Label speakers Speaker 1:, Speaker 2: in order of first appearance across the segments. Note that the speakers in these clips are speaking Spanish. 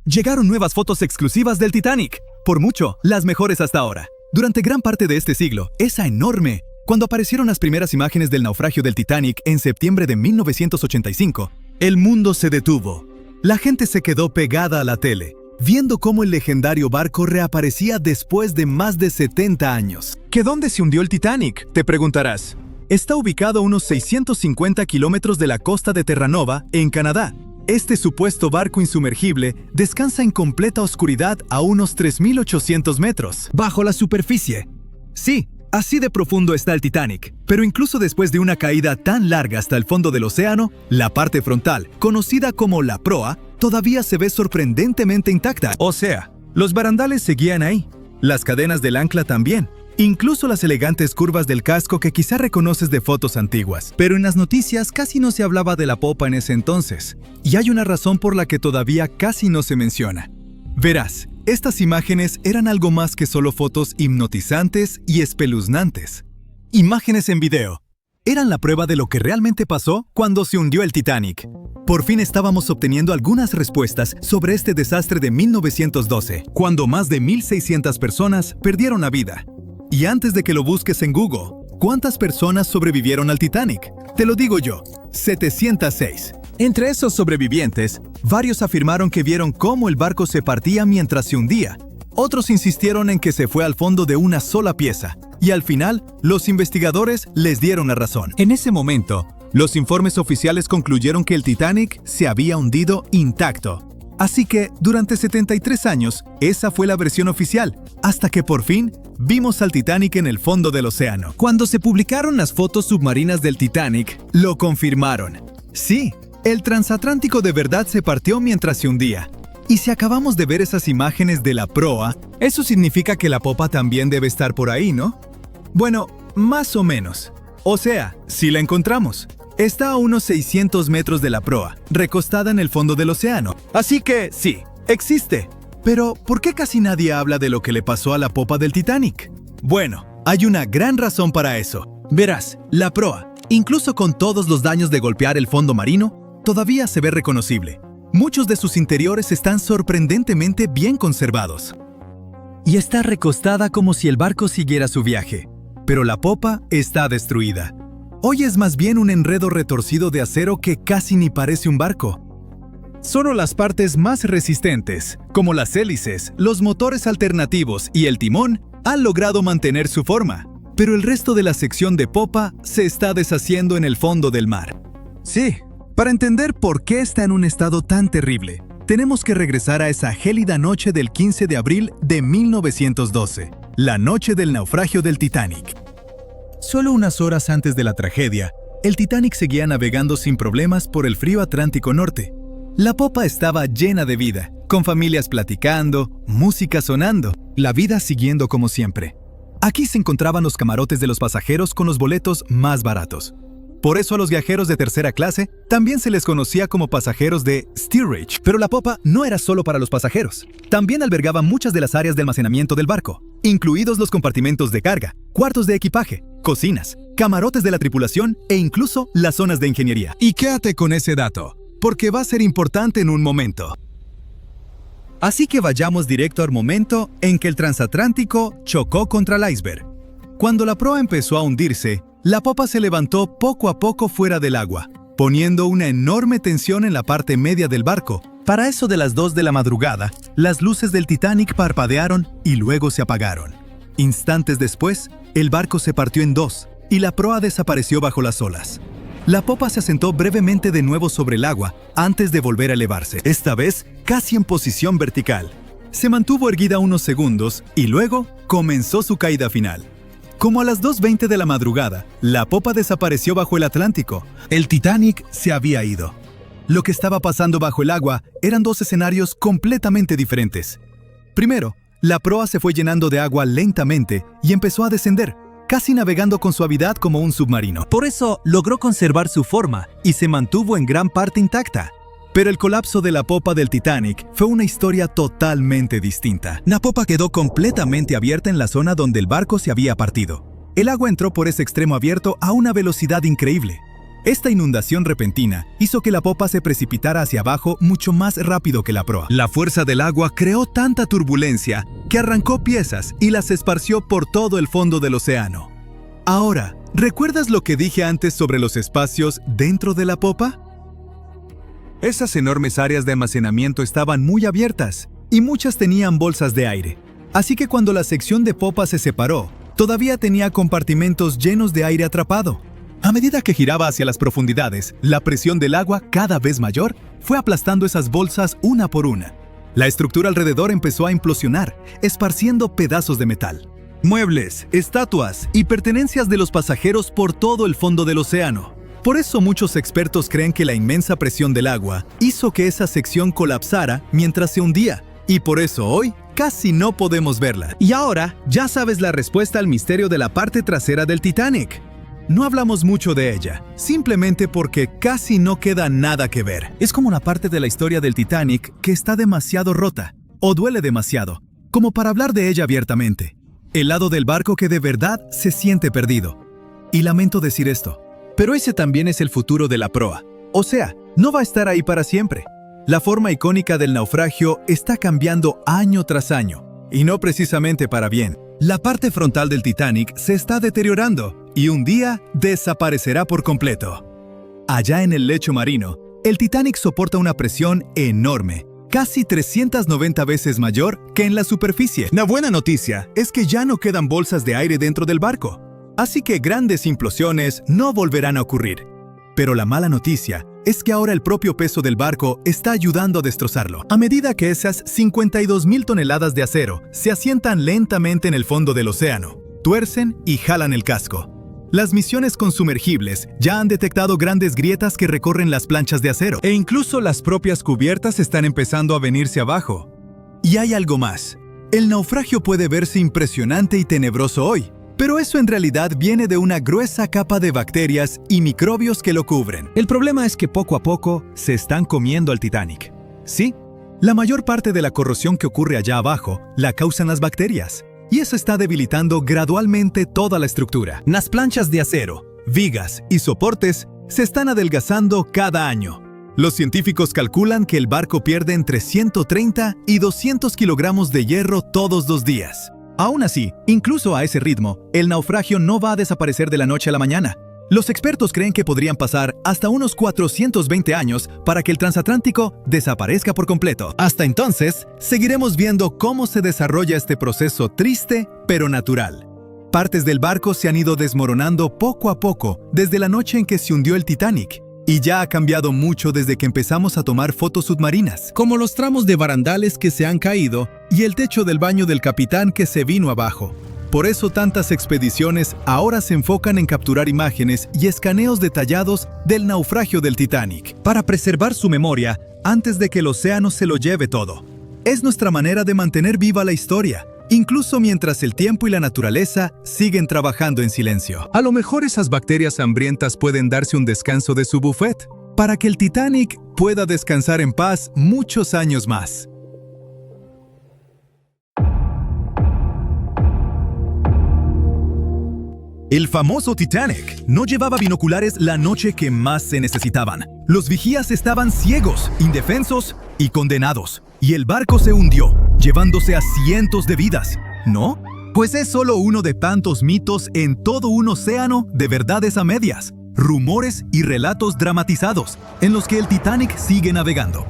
Speaker 1: Llegaron nuevas fotos exclusivas del Titanic. Por mucho, las mejores hasta ahora. Durante gran parte de este siglo, esa enorme. Cuando aparecieron las primeras imágenes del naufragio del Titanic en septiembre de 1985, el mundo se detuvo. La gente se quedó pegada a la tele, viendo cómo el legendario barco reaparecía después de más de 70 años. ¿Que dónde se hundió el Titanic?, te preguntarás. Está ubicado a unos 650 kilómetros de la costa de Terranova, en Canadá. Este supuesto barco insumergible descansa en completa oscuridad a unos 3.800 metros, bajo la superficie. Sí, así de profundo está el Titanic, pero incluso después de una caída tan larga hasta el fondo del océano, la parte frontal, conocida como la proa, todavía se ve sorprendentemente intacta. O sea, los barandales seguían ahí, las cadenas del ancla también, incluso las elegantes curvas del casco que quizá reconoces de fotos antiguas. Pero en las noticias casi no se hablaba de la popa en ese entonces, y hay una razón por la que todavía casi no se menciona. Verás, estas imágenes eran algo más que solo fotos hipnotizantes y espeluznantes. Imágenes en video. Eran la prueba de lo que realmente pasó cuando se hundió el Titanic. Por fin estábamos obteniendo algunas respuestas sobre este desastre de 1912, cuando más de 1.600 personas perdieron la vida. Y antes de que lo busques en Google, ¿cuántas personas sobrevivieron al Titanic? Te lo digo yo, 706. Entre esos sobrevivientes, varios afirmaron que vieron cómo el barco se partía mientras se hundía. Otros insistieron en que se fue al fondo de una sola pieza. Y al final, los investigadores les dieron la razón. En ese momento, los informes oficiales concluyeron que el Titanic se había hundido intacto. Así que, durante 73 años, esa fue la versión oficial, hasta que por fin vimos al Titanic en el fondo del océano. Cuando se publicaron las fotos submarinas del Titanic, lo confirmaron. Sí, el transatlántico de verdad se partió mientras se hundía. Y si acabamos de ver esas imágenes de la proa, eso significa que la popa también debe estar por ahí, ¿no? Bueno, más o menos. O sea, si la encontramos. Está a unos 600 metros de la proa, recostada en el fondo del océano. Así que, sí, existe. Pero, ¿por qué casi nadie habla de lo que le pasó a la popa del Titanic? Bueno, hay una gran razón para eso. Verás, la proa, incluso con todos los daños de golpear el fondo marino, todavía se ve reconocible. Muchos de sus interiores están sorprendentemente bien conservados. Y está recostada como si el barco siguiera su viaje. Pero la popa está destruida. Hoy es más bien un enredo retorcido de acero que casi ni parece un barco. Solo las partes más resistentes, como las hélices, los motores alternativos y el timón, han logrado mantener su forma. Pero el resto de la sección de popa se está deshaciendo en el fondo del mar. Sí, para entender por qué está en un estado tan terrible, tenemos que regresar a esa gélida noche del 15 de abril de 1912, la noche del naufragio del Titanic. Solo unas horas antes de la tragedia, el Titanic seguía navegando sin problemas por el frío Atlántico Norte. La popa estaba llena de vida, con familias platicando, música sonando, la vida siguiendo como siempre. Aquí se encontraban los camarotes de los pasajeros con los boletos más baratos. Por eso a los viajeros de tercera clase también se les conocía como pasajeros de steerage. Pero la popa no era solo para los pasajeros. También albergaba muchas de las áreas de almacenamiento del barco, incluidos los compartimentos de carga, cuartos de equipaje, cocinas, camarotes de la tripulación e incluso las zonas de ingeniería. Y quédate con ese dato, porque va a ser importante en un momento. Así que vayamos directo al momento en que el transatlántico chocó contra el iceberg. Cuando la proa empezó a hundirse, la popa se levantó poco a poco fuera del agua, poniendo una enorme tensión en la parte media del barco. Para eso de las 2 de la madrugada, las luces del Titanic parpadearon y luego se apagaron. Instantes después, el barco se partió en dos y la proa desapareció bajo las olas. La popa se asentó brevemente de nuevo sobre el agua antes de volver a elevarse, esta vez casi en posición vertical. Se mantuvo erguida unos segundos y luego comenzó su caída final. Como a las 2:20 de la madrugada, la popa desapareció bajo el Atlántico. El Titanic se había ido. Lo que estaba pasando bajo el agua eran dos escenarios completamente diferentes. Primero, la proa se fue llenando de agua lentamente y empezó a descender, casi navegando con suavidad como un submarino. Por eso logró conservar su forma y se mantuvo en gran parte intacta. Pero el colapso de la popa del Titanic fue una historia totalmente distinta. La popa quedó completamente abierta en la zona donde el barco se había partido. El agua entró por ese extremo abierto a una velocidad increíble. Esta inundación repentina hizo que la popa se precipitara hacia abajo mucho más rápido que la proa. La fuerza del agua creó tanta turbulencia que arrancó piezas y las esparció por todo el fondo del océano. Ahora, ¿recuerdas lo que dije antes sobre los espacios dentro de la popa? Esas enormes áreas de almacenamiento estaban muy abiertas y muchas tenían bolsas de aire. Así que cuando la sección de popa se separó, todavía tenía compartimentos llenos de aire atrapado. A medida que giraba hacia las profundidades, la presión del agua, cada vez mayor, fue aplastando esas bolsas una por una. La estructura alrededor empezó a implosionar, esparciendo pedazos de metal. Muebles, estatuas y pertenencias de los pasajeros por todo el fondo del océano. Por eso muchos expertos creen que la inmensa presión del agua hizo que esa sección colapsara mientras se hundía, y por eso hoy casi no podemos verla. Y ahora ya sabes la respuesta al misterio de la parte trasera del Titanic. No hablamos mucho de ella, simplemente porque casi no queda nada que ver. Es como una parte de la historia del Titanic que está demasiado rota, o duele demasiado, como para hablar de ella abiertamente. El lado del barco que de verdad se siente perdido. Y lamento decir esto, pero ese también es el futuro de la proa. O sea, no va a estar ahí para siempre. La forma icónica del naufragio está cambiando año tras año, y no precisamente para bien. La parte frontal del Titanic se está deteriorando y un día desaparecerá por completo. Allá en el lecho marino, el Titanic soporta una presión enorme, casi 390 veces mayor que en la superficie. La buena noticia es que ya no quedan bolsas de aire dentro del barco, así que grandes implosiones no volverán a ocurrir. Pero la mala noticia es que ahora el propio peso del barco está ayudando a destrozarlo. A medida que esas 52,000 toneladas de acero se asientan lentamente en el fondo del océano, tuercen y jalan el casco. Las misiones con sumergibles ya han detectado grandes grietas que recorren las planchas de acero, e incluso las propias cubiertas están empezando a venirse abajo. Y hay algo más. El naufragio puede verse impresionante y tenebroso hoy, pero eso en realidad viene de una gruesa capa de bacterias y microbios que lo cubren. El problema es que poco a poco se están comiendo al Titanic. Sí, la mayor parte de la corrosión que ocurre allá abajo la causan las bacterias, y eso está debilitando gradualmente toda la estructura. Las planchas de acero, vigas y soportes se están adelgazando cada año. Los científicos calculan que el barco pierde entre 130 y 200 kilogramos de hierro todos los días. Aún así, incluso a ese ritmo, el naufragio no va a desaparecer de la noche a la mañana. Los expertos creen que podrían pasar hasta unos 420 años para que el transatlántico desaparezca por completo. Hasta entonces, seguiremos viendo cómo se desarrolla este proceso triste, pero natural. Partes del barco se han ido desmoronando poco a poco desde la noche en que se hundió el Titanic, y ya ha cambiado mucho desde que empezamos a tomar fotos submarinas, como los tramos de barandales que se han caído y el techo del baño del capitán que se vino abajo. Por eso tantas expediciones ahora se enfocan en capturar imágenes y escaneos detallados del naufragio del Titanic, para preservar su memoria antes de que el océano se lo lleve todo. Es nuestra manera de mantener viva la historia, incluso mientras el tiempo y la naturaleza siguen trabajando en silencio. A lo mejor esas bacterias hambrientas pueden darse un descanso de su buffet, para que el Titanic pueda descansar en paz muchos años más. El famoso Titanic no llevaba binoculares la noche que más se necesitaban. Los vigías estaban ciegos, indefensos y condenados. Y el barco se hundió, llevándose a cientos de vidas, ¿no? Pues es solo uno de tantos mitos en todo un océano de verdades a medias, rumores y relatos dramatizados en los que el Titanic sigue navegando.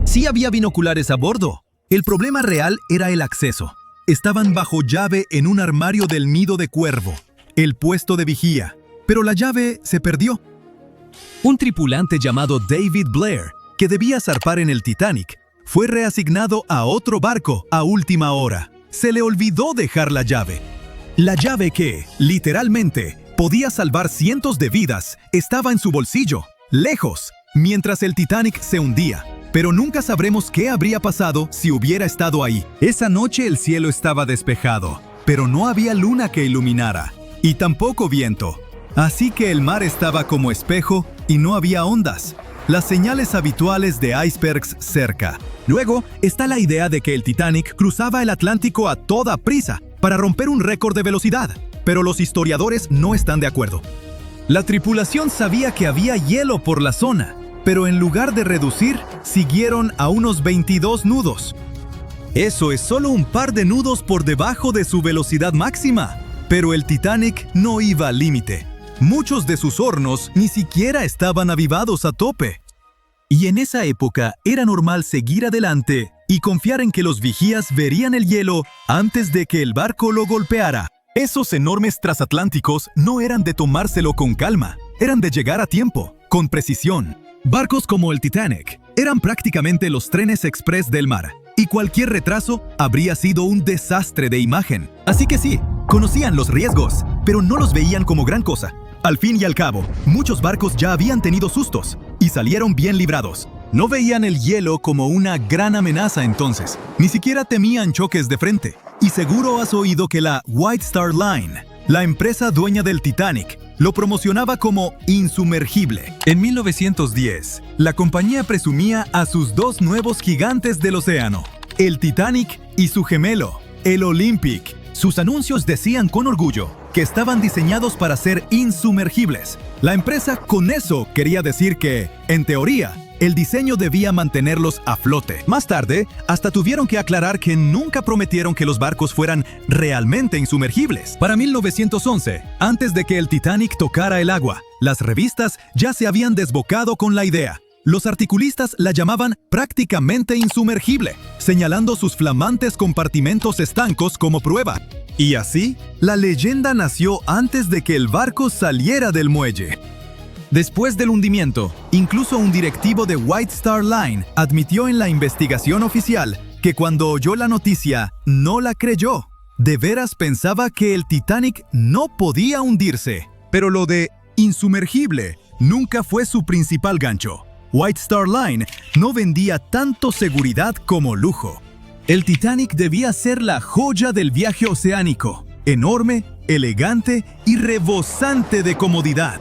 Speaker 1: Sí había binoculares a bordo. El problema real era el acceso. Estaban bajo llave en un armario del nido de cuervo, el puesto de vigía, pero la llave se perdió. Un tripulante llamado David Blair, que debía zarpar en el Titanic, fue reasignado a otro barco a última hora. Se le olvidó dejar la llave. La llave que, literalmente, podía salvar cientos de vidas, estaba en su bolsillo, lejos, mientras el Titanic se hundía. Pero nunca sabremos qué habría pasado si hubiera estado ahí. Esa noche el cielo estaba despejado, pero no había luna que iluminara, y tampoco viento. Así que el mar estaba como espejo y no había ondas, las señales habituales de icebergs cerca. Luego está la idea de que el Titanic cruzaba el Atlántico a toda prisa para romper un récord de velocidad, pero los historiadores no están de acuerdo. La tripulación sabía que había hielo por la zona, pero en lugar de reducir, siguieron a unos 22 nudos. Eso es solo un par de nudos por debajo de su velocidad máxima. Pero el Titanic no iba al límite. Muchos de sus hornos ni siquiera estaban avivados a tope. Y en esa época era normal seguir adelante y confiar en que los vigías verían el hielo antes de que el barco lo golpeara. Esos enormes transatlánticos no eran de tomárselo con calma, eran de llegar a tiempo, con precisión. Barcos como el Titanic eran prácticamente los trenes express del mar, y cualquier retraso habría sido un desastre de imagen. Así que sí, conocían los riesgos, pero no los veían como gran cosa. Al fin y al cabo, muchos barcos ya habían tenido sustos y salieron bien librados. No veían el hielo como una gran amenaza entonces, ni siquiera temían choques de frente. Y seguro has oído que la White Star Line, la empresa dueña del Titanic, lo promocionaba como insumergible. En 1910, la compañía presumía a sus dos nuevos gigantes del océano, el Titanic y su gemelo, el Olympic. Sus anuncios decían con orgullo que estaban diseñados para ser insumergibles. La empresa con eso quería decir que, en teoría, el diseño debía mantenerlos a flote. Más tarde, hasta tuvieron que aclarar que nunca prometieron que los barcos fueran realmente insumergibles. Para 1911, antes de que el Titanic tocara el agua, las revistas ya se habían desbocado con la idea. Los articulistas la llamaban prácticamente insumergible, señalando sus flamantes compartimentos estancos como prueba. Y así, la leyenda nació antes de que el barco saliera del muelle. Después del hundimiento, incluso un directivo de White Star Line admitió en la investigación oficial que cuando oyó la noticia, no la creyó. De veras pensaba que el Titanic no podía hundirse. Pero lo de insumergible nunca fue su principal gancho. White Star Line no vendía tanto seguridad como lujo. El Titanic debía ser la joya del viaje oceánico, enorme, elegante y rebosante de comodidad.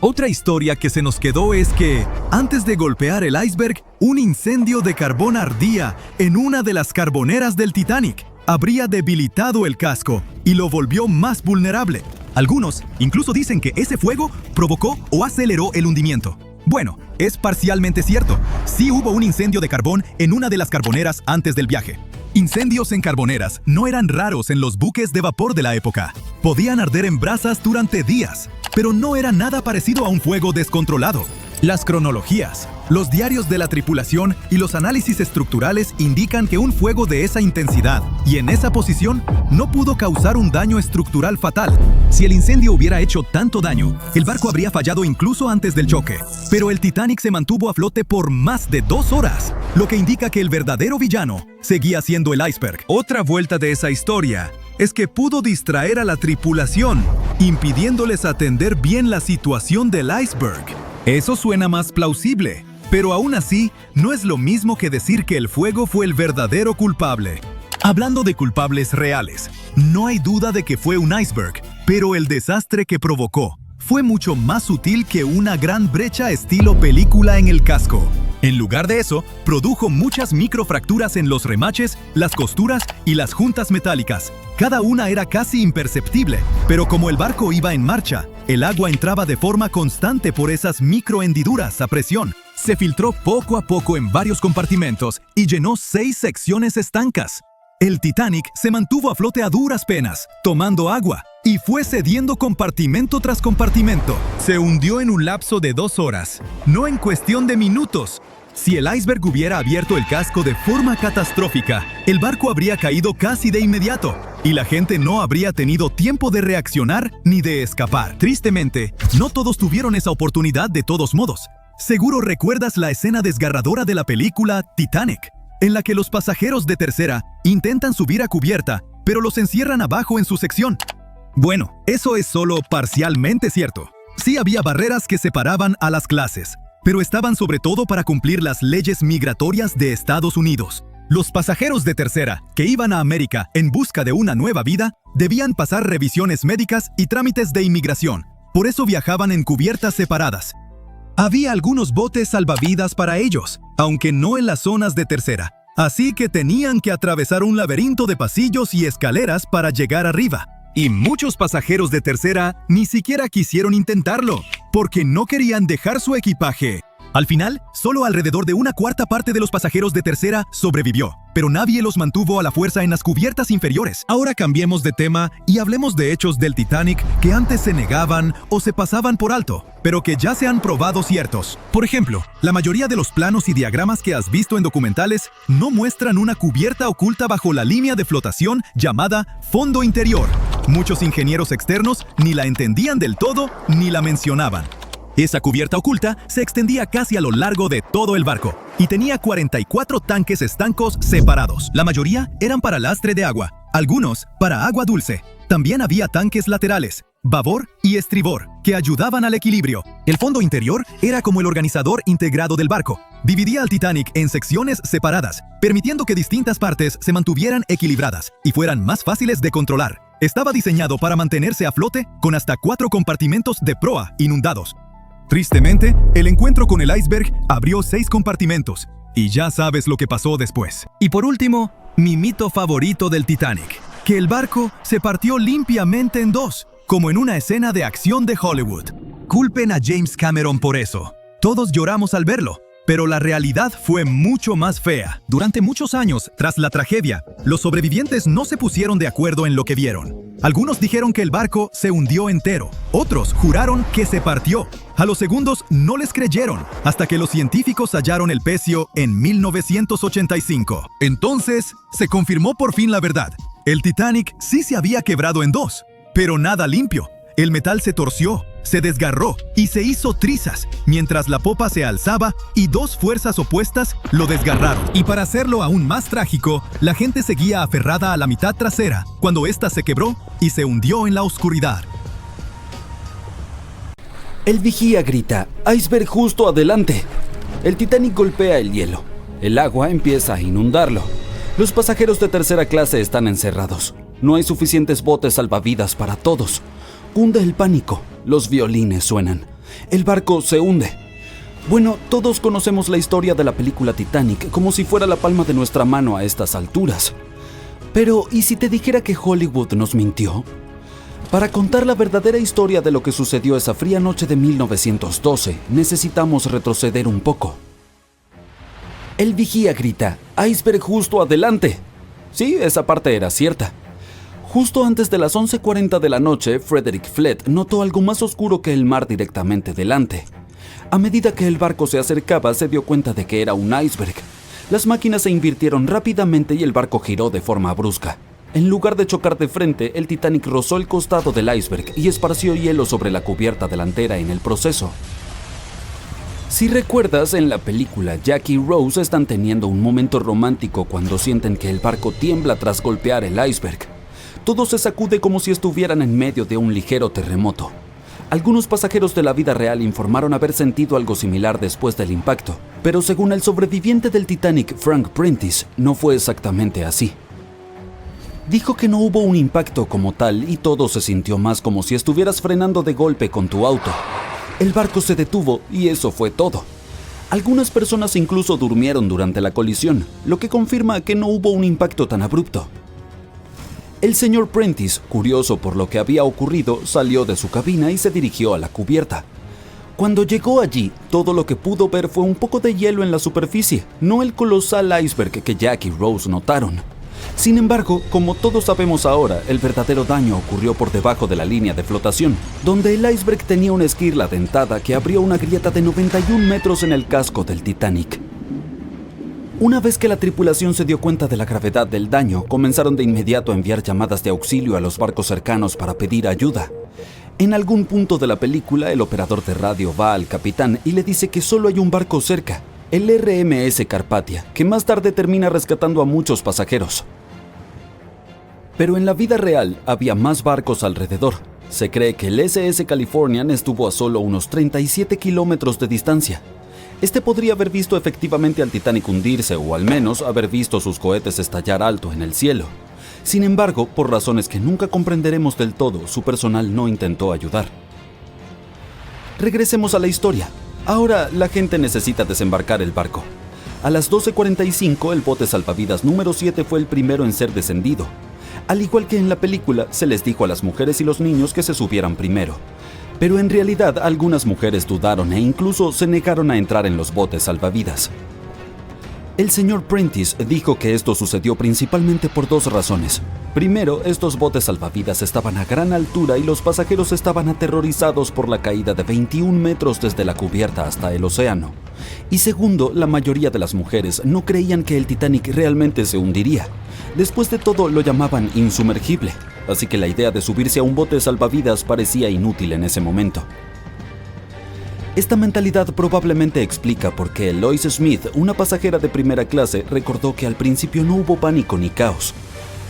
Speaker 1: Otra historia que se nos quedó es que, antes de golpear el iceberg, un incendio de carbón ardía en una de las carboneras del Titanic. Habría debilitado el casco y lo volvió más vulnerable. Algunos incluso dicen que ese fuego provocó o aceleró el hundimiento. Bueno, es parcialmente cierto. Sí hubo un incendio de carbón en una de las carboneras antes del viaje. Incendios en carboneras no eran raros en los buques de vapor de la época. Podían arder en brasas durante días, pero no era nada parecido a un fuego descontrolado. Las cronologías, los diarios de la tripulación y los análisis estructurales indican que un fuego de esa intensidad y en esa posición no pudo causar un daño estructural fatal. Si el incendio hubiera hecho tanto daño, el barco habría fallado incluso antes del choque. Pero el Titanic se mantuvo a flote por más de 2 horas, lo que indica que el verdadero villano seguía siendo el iceberg. Otra vuelta de esa historia es que pudo distraer a la tripulación, impidiéndoles atender bien la situación del iceberg. Eso suena más plausible, pero aún así no es lo mismo que decir que el fuego fue el verdadero culpable. Hablando de culpables reales, no hay duda de que fue un iceberg, pero el desastre que provocó fue mucho más sutil que una gran brecha estilo película en el casco. En lugar de eso, produjo muchas microfracturas en los remaches, las costuras y las juntas metálicas. Cada una era casi imperceptible, pero como el barco iba en marcha, el agua entraba de forma constante por esas microhendiduras a presión. Se filtró poco a poco en varios compartimentos y llenó 6 secciones estancas. El Titanic se mantuvo a flote a duras penas, tomando agua, y fue cediendo compartimento tras compartimento. Se hundió en un lapso de 2 horas, no en cuestión de minutos. Si el iceberg hubiera abierto el casco de forma catastrófica, el barco habría caído casi de inmediato, y la gente no habría tenido tiempo de reaccionar ni de escapar. Tristemente, no todos tuvieron esa oportunidad de todos modos. Seguro recuerdas la escena desgarradora de la película Titanic, en la que los pasajeros de tercera intentan subir a cubierta, pero los encierran abajo en su sección. Bueno, eso es solo parcialmente cierto. Sí había barreras que separaban a las clases, pero estaban sobre todo para cumplir las leyes migratorias de Estados Unidos. Los pasajeros de tercera, que iban a América en busca de una nueva vida, debían pasar revisiones médicas y trámites de inmigración. Por eso viajaban en cubiertas separadas. Había algunos botes salvavidas para ellos, aunque no en las zonas de tercera. Así que tenían que atravesar un laberinto de pasillos y escaleras para llegar arriba. Y muchos pasajeros de tercera ni siquiera quisieron intentarlo, porque no querían dejar su equipaje. Al final, solo alrededor de una cuarta parte de los pasajeros de tercera sobrevivió, pero nadie los mantuvo a la fuerza en las cubiertas inferiores. Ahora cambiemos de tema y hablemos de hechos del Titanic que antes se negaban o se pasaban por alto, pero que ya se han probado ciertos. Por ejemplo, la mayoría de los planos y diagramas que has visto en documentales no muestran una cubierta oculta bajo la línea de flotación llamada fondo interior. Muchos ingenieros externos ni la entendían del todo ni la mencionaban. Esa cubierta oculta se extendía casi a lo largo de todo el barco y tenía 44 tanques estancos separados. La mayoría eran para lastre de agua, algunos para agua dulce. También había tanques laterales, babor y estribor, que ayudaban al equilibrio. El fondo interior era como el organizador integrado del barco. Dividía al Titanic en secciones separadas, permitiendo que distintas partes se mantuvieran equilibradas y fueran más fáciles de controlar. Estaba diseñado para mantenerse a flote con hasta 4 compartimentos de proa inundados. Tristemente, el encuentro con el iceberg abrió 6 compartimentos, y ya sabes lo que pasó después. Y por último, mi mito favorito del Titanic, que el barco se partió limpiamente en 2, como en una escena de acción de Hollywood. Culpen a James Cameron por eso. Todos lloramos al verlo, pero la realidad fue mucho más fea. Durante muchos años, tras la tragedia, los sobrevivientes no se pusieron de acuerdo en lo que vieron. Algunos dijeron que el barco se hundió entero, otros juraron que se partió. A los segundos no les creyeron, hasta que los científicos hallaron el pecio en 1985. Entonces, se confirmó por fin la verdad. El Titanic sí se había quebrado en 2, pero nada limpio. El metal se torció, se desgarró y se hizo trizas, mientras la popa se alzaba y 2 fuerzas opuestas lo desgarraron. Y para hacerlo aún más trágico, la gente seguía aferrada a la mitad trasera, cuando ésta se quebró y se hundió en la oscuridad.
Speaker 2: El vigía grita: «¡Iceberg justo adelante!». El Titanic golpea el hielo. El agua empieza a inundarlo. Los pasajeros de tercera clase están encerrados. No hay suficientes botes salvavidas para todos. Cunde el pánico. Los violines suenan. El barco se hunde. Bueno, todos conocemos la historia de la película Titanic como si fuera la palma de nuestra mano a estas alturas. Pero, ¿y si te dijera que Hollywood nos mintió? Para contar la verdadera historia de lo que sucedió esa fría noche de 1912, necesitamos retroceder un poco. El vigía grita: «¡Iceberg justo adelante!». Sí, esa parte era cierta. Justo antes de las 11:40 de la noche, Frederick Flett notó algo más oscuro que el mar directamente delante. A medida que el barco se acercaba, se dio cuenta de que era un iceberg. Las máquinas se invirtieron rápidamente y el barco giró de forma brusca. En lugar de chocar de frente, el Titanic rozó el costado del iceberg y esparció hielo sobre la cubierta delantera en el proceso. Si recuerdas, en la película, Jack y Rose están teniendo un momento romántico cuando sienten que el barco tiembla tras golpear el iceberg. Todo se sacude como si estuvieran en medio de un ligero terremoto. Algunos pasajeros de la vida real informaron haber sentido algo similar después del impacto, pero según el sobreviviente del Titanic, Frank Prentice, no fue exactamente así. Dijo que no hubo un impacto como tal y todo se sintió más como si estuvieras frenando de golpe con tu auto. El barco se detuvo y eso fue todo. Algunas personas incluso durmieron durante la colisión, lo que confirma que no hubo un impacto tan abrupto. El señor Prentice, curioso por lo que había ocurrido, salió de su cabina y se dirigió a la cubierta. Cuando llegó allí, todo lo que pudo ver fue un poco de hielo en la superficie, no el colosal iceberg que Jack y Rose notaron. Sin embargo, como todos sabemos ahora, el verdadero daño ocurrió por debajo de la línea de flotación, donde el iceberg tenía una esquirla dentada que abrió una grieta de 91 metros en el casco del Titanic. Una vez que la tripulación se dio cuenta de la gravedad del daño, comenzaron de inmediato a enviar llamadas de auxilio a los barcos cercanos para pedir ayuda. En algún punto de la película, el operador de radio va al capitán y le dice que solo hay un barco cerca, el RMS Carpathia, que más tarde termina rescatando a muchos pasajeros. Pero en la vida real había más barcos alrededor. Se cree que el SS Californian estuvo a solo unos 37 kilómetros de distancia. Este podría haber visto efectivamente al Titanic hundirse o al menos haber visto sus cohetes estallar alto en el cielo. Sin embargo, por razones que nunca comprenderemos del todo, su personal no intentó ayudar. Regresemos a la historia. Ahora la gente necesita desembarcar el barco. A las 12:45 el bote salvavidas número 7 fue el primero en ser descendido. Al igual que en la película, se les dijo a las mujeres y los niños que se subieran primero. Pero en realidad algunas mujeres dudaron e incluso se negaron a entrar en los botes salvavidas. El señor Prentice dijo que esto sucedió principalmente por dos razones. Primero, estos botes salvavidas estaban a gran altura y los pasajeros estaban aterrorizados por la caída de 21 metros desde la cubierta hasta el océano. Y segundo, la mayoría de las mujeres no creían que el Titanic realmente se hundiría. Después de todo, lo llamaban insumergible, así que la idea de subirse a un bote salvavidas parecía inútil en ese momento. Esta mentalidad probablemente explica por qué Lois Smith, una pasajera de primera clase, recordó que al principio no hubo pánico ni caos.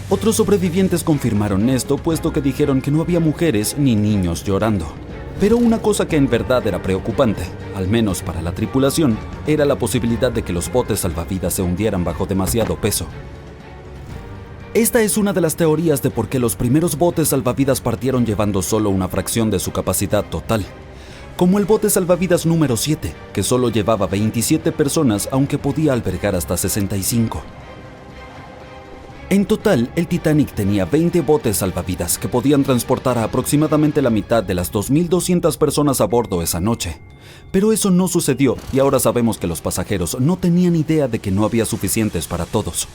Speaker 2: Otros sobrevivientes confirmaron esto, puesto que dijeron que no había mujeres ni niños llorando. Pero una cosa que en verdad era preocupante, al menos para la tripulación, era la posibilidad de que los botes salvavidas se hundieran bajo demasiado peso. Esta es una de las teorías de por qué los primeros botes salvavidas partieron llevando solo una fracción de su capacidad total. Como el bote salvavidas número 7, que solo llevaba 27 personas, aunque podía albergar hasta 65. En total, el Titanic tenía 20 botes salvavidas que podían transportar a aproximadamente la mitad de las 2.200 personas a bordo esa noche. Pero eso no sucedió y ahora sabemos que los pasajeros no tenían idea de que no había suficientes para todos.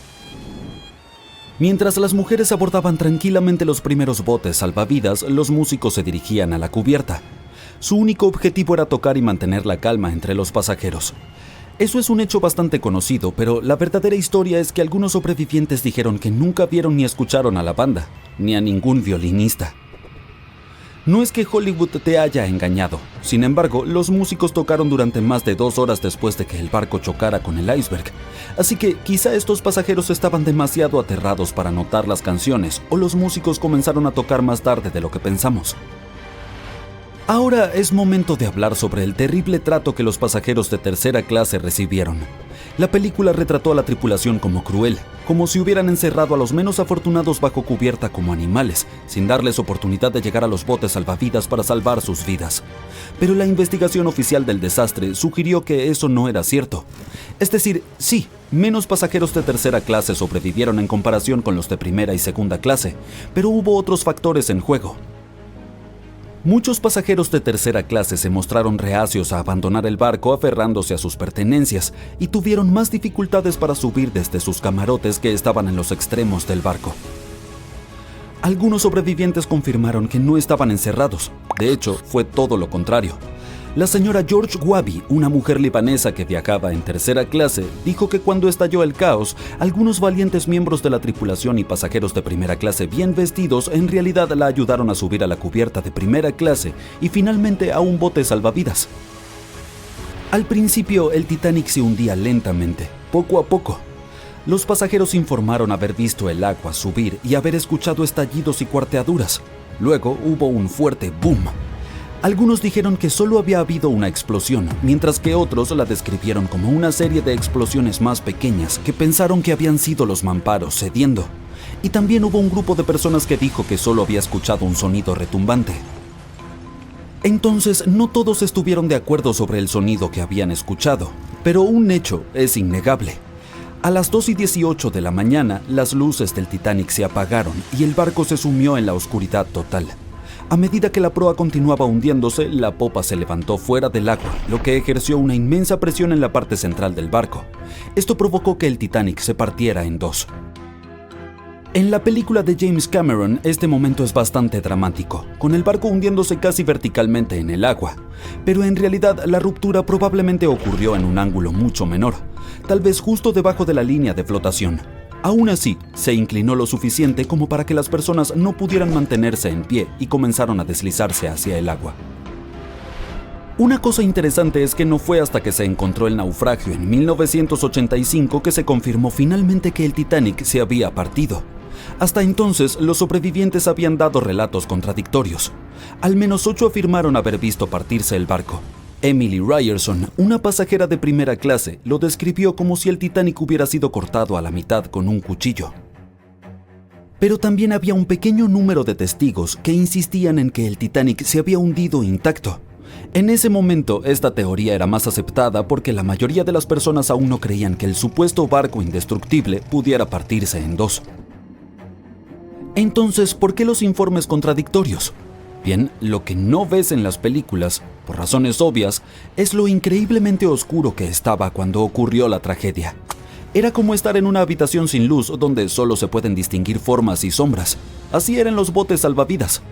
Speaker 2: Mientras las mujeres abordaban tranquilamente los primeros botes salvavidas, los músicos se dirigían a la cubierta. Su único objetivo era tocar y mantener la calma entre los pasajeros. Eso es un hecho bastante conocido, pero la verdadera historia es que algunos sobrevivientes dijeron que nunca vieron ni escucharon a la banda, ni a ningún violinista. No es que Hollywood te haya engañado, sin embargo, los músicos tocaron durante más de 2 horas después de que el barco chocara con el iceberg, así que quizá estos pasajeros estaban demasiado aterrados para notar las canciones, o los músicos comenzaron a tocar más tarde de lo que pensamos. Ahora es momento de hablar sobre el terrible trato que los pasajeros de tercera clase recibieron. La película retrató a la tripulación como cruel, como si hubieran encerrado a los menos afortunados bajo cubierta como animales, sin darles oportunidad de llegar a los botes salvavidas para salvar sus vidas. Pero la investigación oficial del desastre sugirió que eso no era cierto. Es decir, sí, menos pasajeros de tercera clase sobrevivieron en comparación con los de primera y segunda clase, pero hubo otros factores en juego. Muchos pasajeros de tercera clase se mostraron reacios a abandonar el barco aferrándose a sus pertenencias y tuvieron más dificultades para subir desde sus camarotes que estaban en los extremos del barco. Algunos sobrevivientes confirmaron que no estaban encerrados. De hecho, fue todo lo contrario. La señora George Wabi, una mujer libanesa que viajaba en tercera clase, dijo que cuando estalló el caos, algunos valientes miembros de la tripulación y pasajeros de primera clase bien vestidos en realidad la ayudaron a subir a la cubierta de primera clase y finalmente a un bote salvavidas. Al principio, el Titanic se hundía lentamente, poco a poco. Los pasajeros informaron haber visto el agua subir y haber escuchado estallidos y cuarteaduras. Luego hubo un fuerte boom. Algunos dijeron que solo había habido una explosión, mientras que otros la describieron como una serie de explosiones más pequeñas que pensaron que habían sido los mamparos cediendo. Y también hubo un grupo de personas que dijo que solo había escuchado un sonido retumbante. Entonces, no todos estuvieron de acuerdo sobre el sonido que habían escuchado, pero un hecho es innegable. A las 2:18 de la mañana, las luces del Titanic se apagaron y el barco se sumió en la oscuridad total. A medida que la proa continuaba hundiéndose, la popa se levantó fuera del agua, lo que ejerció una inmensa presión en la parte central del barco. Esto provocó que el Titanic se partiera en dos. En la película de James Cameron, este momento es bastante dramático, con el barco hundiéndose casi verticalmente en el agua. Pero en realidad, la ruptura probablemente ocurrió en un ángulo mucho menor, tal vez justo debajo de la línea de flotación. Aún así, se inclinó lo suficiente como para que las personas no pudieran mantenerse en pie y comenzaron a deslizarse hacia el agua. Una cosa interesante es que no fue hasta que se encontró el naufragio en 1985 que se confirmó finalmente que el Titanic se había partido. Hasta entonces, los sobrevivientes habían dado relatos contradictorios. Al menos 8 afirmaron haber visto partirse el barco. Emily Ryerson, una pasajera de primera clase, lo describió como si el Titanic hubiera sido cortado a la mitad con un cuchillo. Pero también había un pequeño número de testigos que insistían en que el Titanic se había hundido intacto. En ese momento, esta teoría era más aceptada porque la mayoría de las personas aún no creían que el supuesto barco indestructible pudiera partirse en dos. Entonces, ¿por qué los informes contradictorios? Bien, lo que no ves en las películas, por razones obvias, es lo increíblemente oscuro que estaba cuando ocurrió la tragedia. Era como estar en una habitación sin luz donde solo se pueden distinguir formas y sombras. Así eran los botes salvavidas.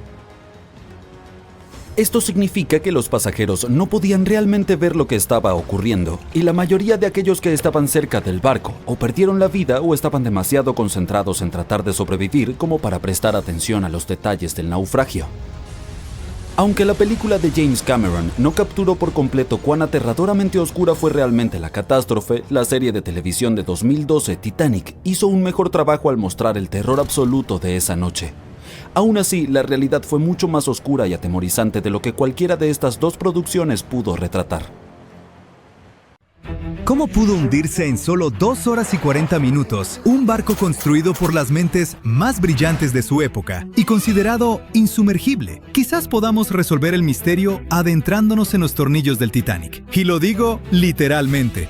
Speaker 2: Esto significa que los pasajeros no podían realmente ver lo que estaba ocurriendo, y la mayoría de aquellos que estaban cerca del barco o perdieron la vida o estaban demasiado concentrados en tratar de sobrevivir como para prestar atención a los detalles del naufragio. Aunque la película de James Cameron no capturó por completo cuán aterradoramente oscura fue realmente la catástrofe, la serie de televisión de 2012 Titanic hizo un mejor trabajo al mostrar el terror absoluto de esa noche. Aún así, la realidad fue mucho más oscura y atemorizante de lo que cualquiera de estas dos producciones pudo retratar.
Speaker 1: ¿Cómo pudo hundirse en solo 2 horas y 40 minutos un barco construido por las mentes más brillantes de su época y considerado insumergible? Quizás podamos resolver el misterio adentrándonos en los tornillos del Titanic. Y lo digo literalmente.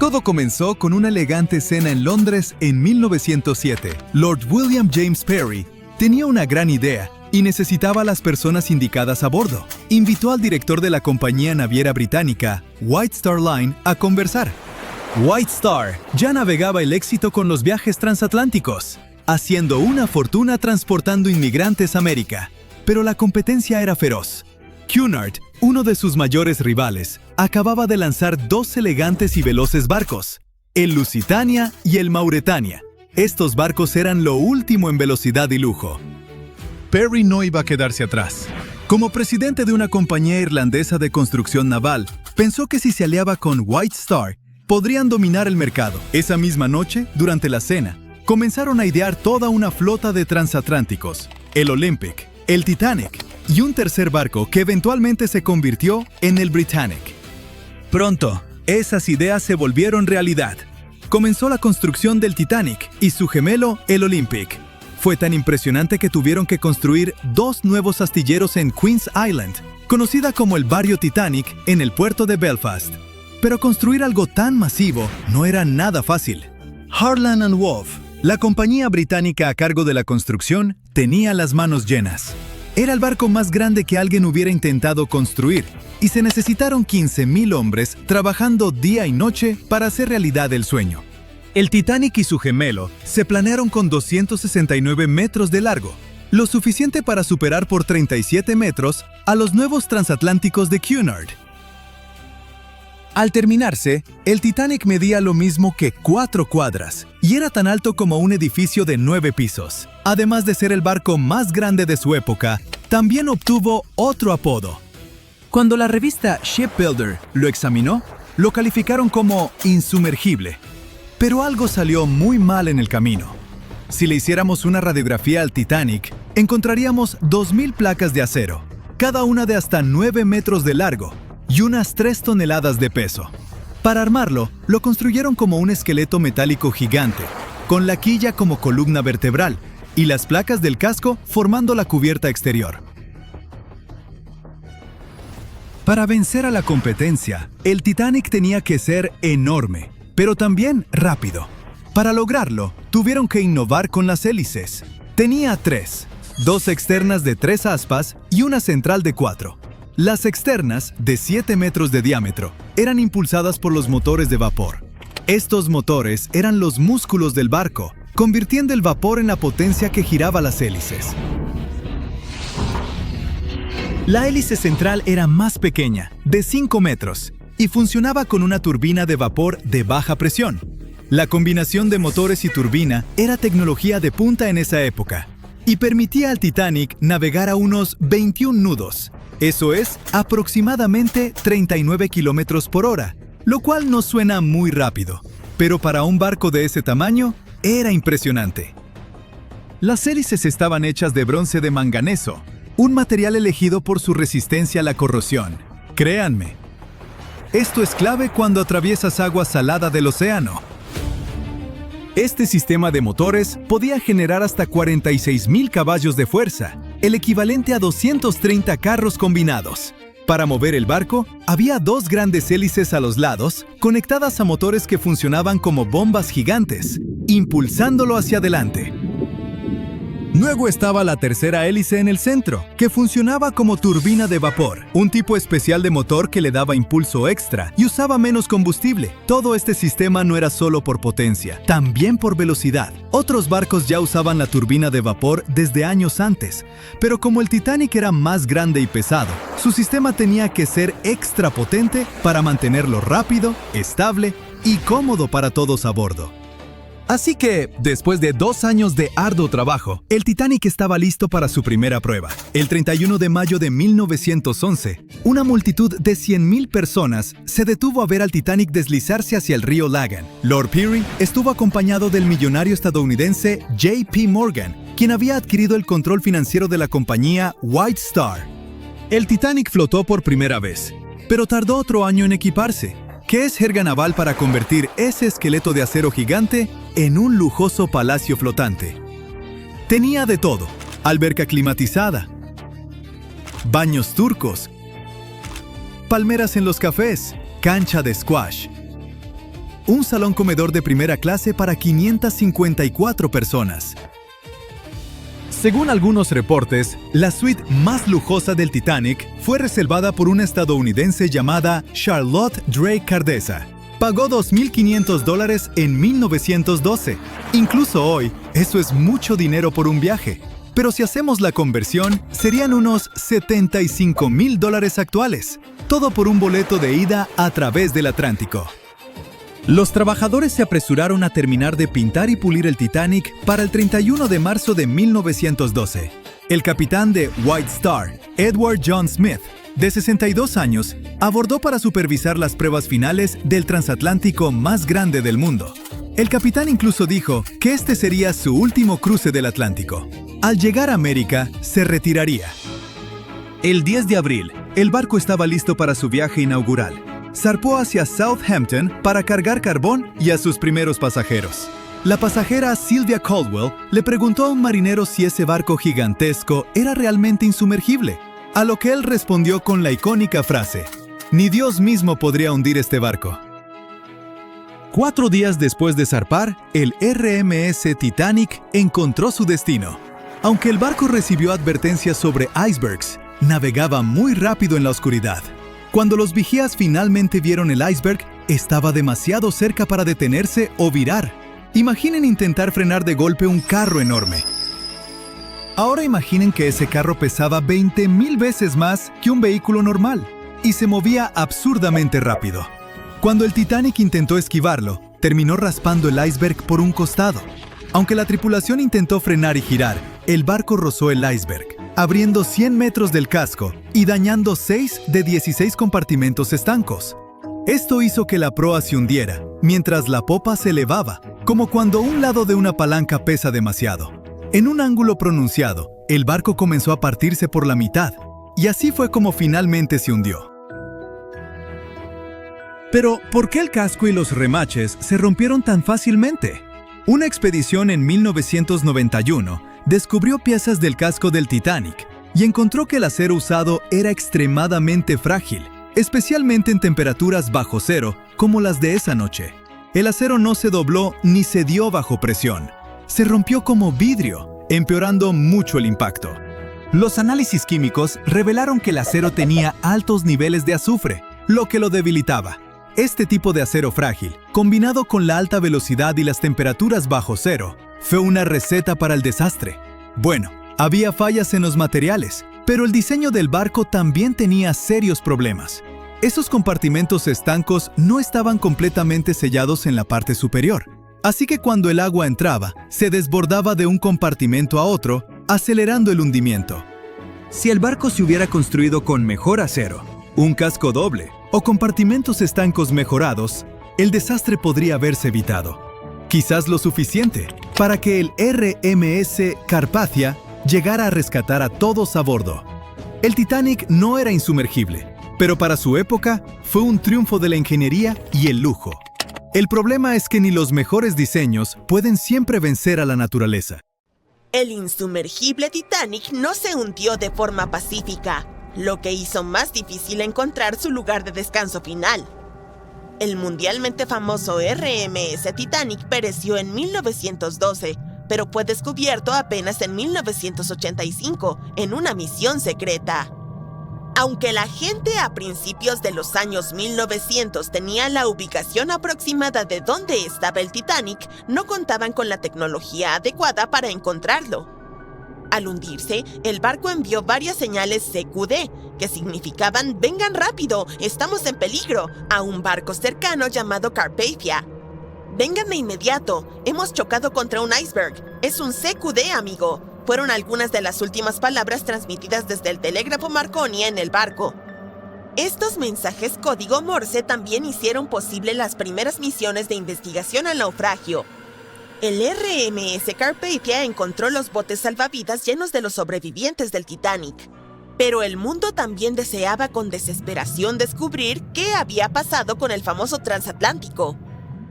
Speaker 1: Todo comenzó con una elegante cena en Londres en 1907. Lord William James Parry tenía una gran idea y necesitaba a las personas indicadas a bordo. Invitó al director de la compañía naviera británica, White Star Line, a conversar. White Star ya navegaba el éxito con los viajes transatlánticos, haciendo una fortuna transportando inmigrantes a América. Pero la competencia era feroz. Cunard, uno de sus mayores rivales, acababa de lanzar 2 elegantes y veloces barcos, el Lusitania y el Mauretania. Estos barcos eran lo último en velocidad y lujo. Parry no iba a quedarse atrás. Como presidente de una compañía irlandesa de construcción naval, pensó que si se aliaba con White Star, podrían dominar el mercado. Esa misma noche, durante la cena, comenzaron a idear toda una flota de transatlánticos, el Olympic, el Titanic y un tercer barco que eventualmente se convirtió en el Britannic. Pronto, esas ideas se volvieron realidad. Comenzó la construcción del Titanic y su gemelo, el Olympic. Fue tan impresionante que tuvieron que construir 2 nuevos astilleros en Queen's Island, conocida como el Barrio Titanic, en el puerto de Belfast. Pero construir algo tan masivo no era nada fácil. Harland & Wolff, la compañía británica a cargo de la construcción, tenía las manos llenas. Era el barco más grande que alguien hubiera intentado construir, y se necesitaron 15,000 hombres trabajando día y noche para hacer realidad el sueño. El Titanic y su gemelo se planearon con 269 metros de largo, lo suficiente para superar por 37 metros a los nuevos transatlánticos de Cunard. Al terminarse, el Titanic medía lo mismo que 4 cuadras y era tan alto como un edificio de 9 pisos. Además de ser el barco más grande de su época, también obtuvo otro apodo. Cuando la revista Shipbuilder lo examinó, lo calificaron como insumergible. Pero algo salió muy mal en el camino. Si le hiciéramos una radiografía al Titanic, encontraríamos 2,000 placas de acero, cada una de hasta 9 metros de largo y unas 3 toneladas de peso. Para armarlo, lo construyeron como un esqueleto metálico gigante, con la quilla como columna vertebral y las placas del casco formando la cubierta exterior. Para vencer a la competencia, el Titanic tenía que ser enorme, pero también rápido. Para lograrlo, tuvieron que innovar con las hélices. Tenía 3, 2 externas de 3 aspas y una central de 4. Las externas, de 7 metros de diámetro, eran impulsadas por los motores de vapor. Estos motores eran los músculos del barco, convirtiendo el vapor en la potencia que giraba las hélices. La hélice central era más pequeña, de 5 metros, y funcionaba con una turbina de vapor de baja presión. La combinación de motores y turbina era tecnología de punta en esa época, y permitía al Titanic navegar a unos 21 nudos. Eso es, aproximadamente 39 kilómetros por hora, lo cual no suena muy rápido, pero para un barco de ese tamaño, era impresionante. Las hélices estaban hechas de bronce de manganeso, un material elegido por su resistencia a la corrosión. Créanme, esto es clave cuando atraviesas agua salada del océano. Este sistema de motores podía generar hasta 46,000 caballos de fuerza, el equivalente a 230 carros combinados. Para mover el barco, había 2 grandes hélices a los lados, conectadas a motores que funcionaban como bombas gigantes, impulsándolo hacia adelante. Luego estaba la tercera hélice en el centro, que funcionaba como turbina de vapor, un tipo especial de motor que le daba impulso extra y usaba menos combustible. Todo este sistema no era solo por potencia, también por velocidad. Otros barcos ya usaban la turbina de vapor desde años antes, pero como el Titanic era más grande y pesado, su sistema tenía que ser extra potente para mantenerlo rápido, estable y cómodo para todos a bordo. Así que, después de 2 años de arduo trabajo, el Titanic estaba listo para su primera prueba. El 31 de mayo de 1911, una multitud de 100,000 personas se detuvo a ver al Titanic deslizarse hacia el río Lagan. Lord Peary estuvo acompañado del millonario estadounidense J.P. Morgan, quien había adquirido el control financiero de la compañía White Star. El Titanic flotó por primera vez, pero tardó otro año en equiparse. ¿Qué es jerga naval para convertir ese esqueleto de acero gigante en un lujoso palacio flotante? Tenía de todo: alberca climatizada, baños turcos, palmeras en los cafés, cancha de squash, un salón comedor de primera clase para 554 personas. Según algunos reportes, la suite más lujosa del Titanic fue reservada por una estadounidense llamada Charlotte Drake Cardessa. Pagó $2,500 en 1912. Incluso hoy, eso es mucho dinero por un viaje. Pero si hacemos la conversión, serían unos $75,000 actuales. Todo por un boleto de ida a través del Atlántico. Los trabajadores se apresuraron a terminar de pintar y pulir el Titanic para el 31 de marzo de 1912. El capitán de White Star, Edward John Smith, de 62 años, abordó para supervisar las pruebas finales del transatlántico más grande del mundo. El capitán incluso dijo que este sería su último cruce del Atlántico. Al llegar a América, se retiraría. El 10 de abril, el barco estaba listo para su viaje inaugural. Zarpó hacia Southampton para cargar carbón y a sus primeros pasajeros. La pasajera Sylvia Caldwell le preguntó a un marinero si ese barco gigantesco era realmente insumergible, a lo que él respondió con la icónica frase: «Ni Dios mismo podría hundir este barco». 4 días después de zarpar, el RMS Titanic encontró su destino. Aunque el barco recibió advertencias sobre icebergs, navegaba muy rápido en la oscuridad. Cuando los vigías finalmente vieron el iceberg, estaba demasiado cerca para detenerse o virar. Imaginen intentar frenar de golpe un carro enorme. Ahora imaginen que ese carro pesaba 20,000 veces más que un vehículo normal y se movía absurdamente rápido. Cuando el Titanic intentó esquivarlo, terminó raspando el iceberg por un costado. Aunque la tripulación intentó frenar y girar, el barco rozó el iceberg, abriendo 100 metros del casco y dañando 6 de 16 compartimentos estancos. Esto hizo que la proa se hundiera, mientras la popa se elevaba, como cuando un lado de una palanca pesa demasiado. En un ángulo pronunciado, el barco comenzó a partirse por la mitad, y así fue como finalmente se hundió. Pero, ¿por qué el casco y los remaches se rompieron tan fácilmente? Una expedición en 1991 descubrió piezas del casco del Titanic y encontró que el acero usado era extremadamente frágil, especialmente en temperaturas bajo cero como las de esa noche. El acero no se dobló ni cedió bajo presión. Se rompió como vidrio, empeorando mucho el impacto. Los análisis químicos revelaron que el acero tenía altos niveles de azufre, lo que lo debilitaba. Este tipo de acero frágil, combinado con la alta velocidad y las temperaturas bajo cero, fue una receta para el desastre. Bueno, había fallas en los materiales, pero el diseño del barco también tenía serios problemas. Esos compartimentos estancos no estaban completamente sellados en la parte superior, así que cuando el agua entraba, se desbordaba de un compartimento a otro, acelerando el hundimiento. Si el barco se hubiera construido con mejor acero, un casco doble o compartimentos estancos mejorados, el desastre podría haberse evitado. Quizás lo suficiente para que el RMS Carpathia llegara a rescatar a todos a bordo. El Titanic no era insumergible, pero para su época fue un triunfo de la ingeniería y el lujo. El problema es que ni los mejores diseños pueden siempre vencer a la naturaleza.
Speaker 3: El insumergible Titanic no se hundió de forma pacífica, lo que hizo más difícil encontrar su lugar de descanso final. El mundialmente famoso RMS Titanic pereció en 1912 pero fue descubierto apenas en 1985 en una misión secreta. Aunque la gente a principios de los años 1900 tenía la ubicación aproximada de dónde estaba el Titanic, no contaban con la tecnología adecuada para encontrarlo. Al hundirse, el barco envió varias señales CQD, que significaban «vengan rápido, estamos en peligro», a un barco cercano llamado Carpathia. «Vengan de inmediato, hemos chocado contra un iceberg, es un CQD, amigo», fueron algunas de las últimas palabras transmitidas desde el telégrafo Marconi en el barco. Estos mensajes código Morse también hicieron posible las primeras misiones de investigación al naufragio. El RMS Carpathia encontró los botes salvavidas llenos de los sobrevivientes del Titanic. Pero el mundo también deseaba con desesperación descubrir qué había pasado con el famoso transatlántico.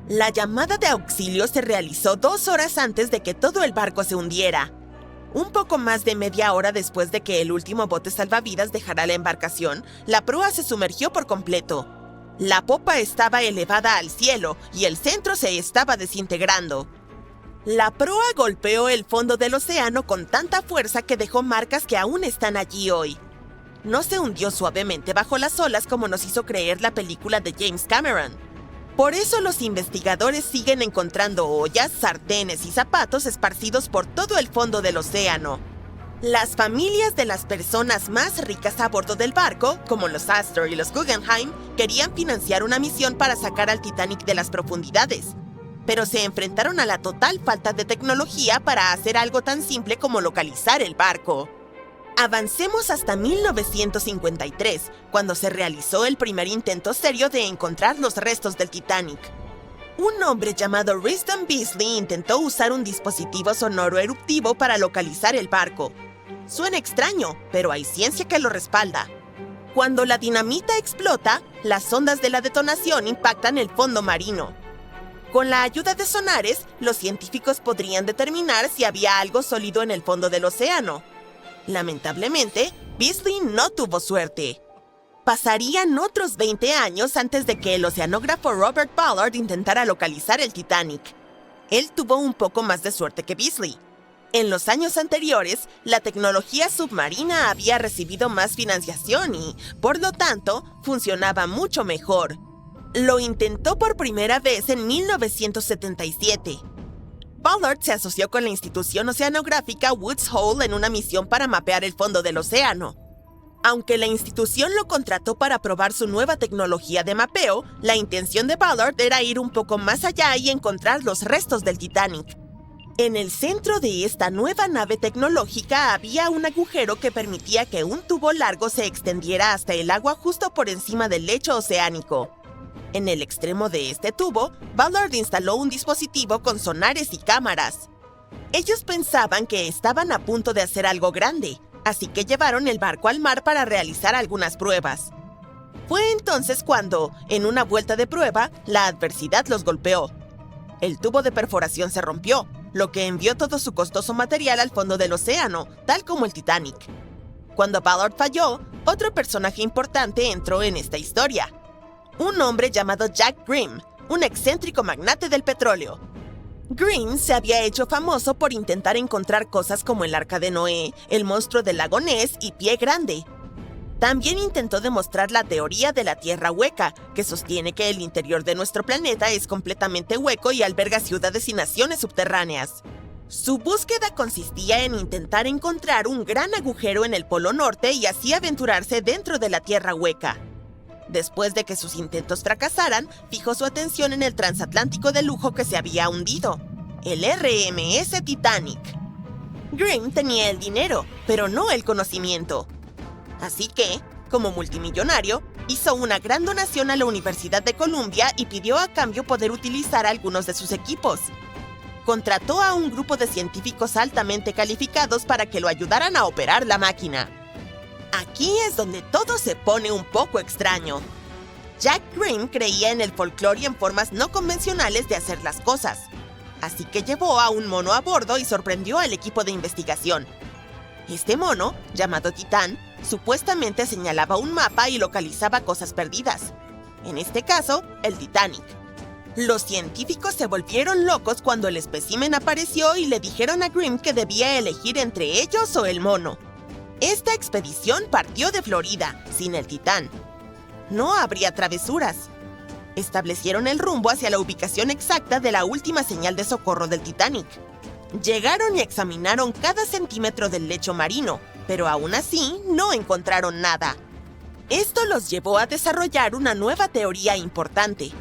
Speaker 3: La llamada de auxilio se realizó 2 horas antes de que todo el barco se hundiera. Un poco más de media hora después de que el último bote salvavidas dejara la embarcación, la proa se sumergió por completo. La popa estaba elevada al cielo y el centro se estaba desintegrando. La proa golpeó el fondo del océano con tanta fuerza que dejó marcas que aún están allí hoy. No se hundió suavemente bajo las olas como nos hizo creer la película de James Cameron. Por eso los investigadores siguen encontrando ollas, sartenes y zapatos esparcidos por todo el fondo del océano. Las familias de las personas más ricas a bordo del barco, como los Astor y los Guggenheim, querían financiar una misión para sacar al Titanic de las profundidades, pero se enfrentaron a la total falta de tecnología para hacer algo tan simple como localizar el barco. Avancemos hasta 1953, cuando se realizó el primer intento serio de encontrar los restos del Titanic. Un hombre llamado Risdon Beasley intentó usar un dispositivo sonoro eruptivo para localizar el barco. Suena extraño, pero hay ciencia que lo respalda. Cuando la dinamita explota, las ondas de la detonación impactan el fondo marino. Con la ayuda de sonares, los científicos podrían determinar si había algo sólido en el fondo del océano. Lamentablemente, Beasley no tuvo suerte. Pasarían otros 20 años antes de que el oceanógrafo Robert Ballard intentara localizar el Titanic. Él tuvo un poco más de suerte que Beasley. En los años anteriores, la tecnología submarina había recibido más financiación y, por lo tanto, funcionaba mucho mejor. Lo intentó por primera vez en 1977. Ballard se asoció con la institución oceanográfica Woods Hole en una misión para mapear el fondo del océano. Aunque la institución lo contrató para probar su nueva tecnología de mapeo, la intención de Ballard era ir un poco más allá y encontrar los restos del Titanic. En el centro de esta nueva nave tecnológica había un agujero que permitía que un tubo largo se extendiera hasta el agua justo por encima del lecho oceánico. En el extremo de este tubo, Ballard instaló un dispositivo con sonares y cámaras. Ellos pensaban que estaban a punto de hacer algo grande, así que llevaron el barco al mar para realizar algunas pruebas. Fue entonces cuando, en una vuelta de prueba, la adversidad los golpeó. El tubo de perforación se rompió, lo que envió todo su costoso material al fondo del océano, tal como el Titanic. Cuando Ballard falló, otro personaje importante entró en esta historia. Un hombre llamado Jack Grimm, un excéntrico magnate del petróleo. Grimm se había hecho famoso por intentar encontrar cosas como el Arca de Noé, el monstruo del lago Ness y Pie Grande. También intentó demostrar la teoría de la Tierra hueca, que sostiene que el interior de nuestro planeta es completamente hueco y alberga ciudades y naciones subterráneas. Su búsqueda consistía en intentar encontrar un gran agujero en el Polo Norte y así aventurarse dentro de la Tierra hueca. Después de que sus intentos fracasaran, fijó su atención en el transatlántico de lujo que se había hundido, el RMS Titanic. Grimm tenía el dinero, pero no el conocimiento. Así que, como multimillonario, hizo una gran donación a la Universidad de Columbia y pidió a cambio poder utilizar algunos de sus equipos. Contrató a un grupo de científicos altamente calificados para que lo ayudaran a operar la máquina. Aquí es donde todo se pone un poco extraño. Jack Grimm creía en el folclore y en formas no convencionales de hacer las cosas. Así que llevó a un mono a bordo y sorprendió al equipo de investigación. Este mono, llamado Titán, supuestamente señalaba un mapa y localizaba cosas perdidas. En este caso, el Titanic. Los científicos se volvieron locos cuando el espécimen apareció y le dijeron a Grimm que debía elegir entre ellos o el mono. Esta expedición partió de Florida, sin el Titán. No habría travesuras. Establecieron el rumbo hacia la ubicación exacta de la última señal de socorro del Titanic. Llegaron y examinaron cada centímetro del lecho marino, pero aún así no encontraron nada. Esto los llevó a desarrollar una nueva teoría importante.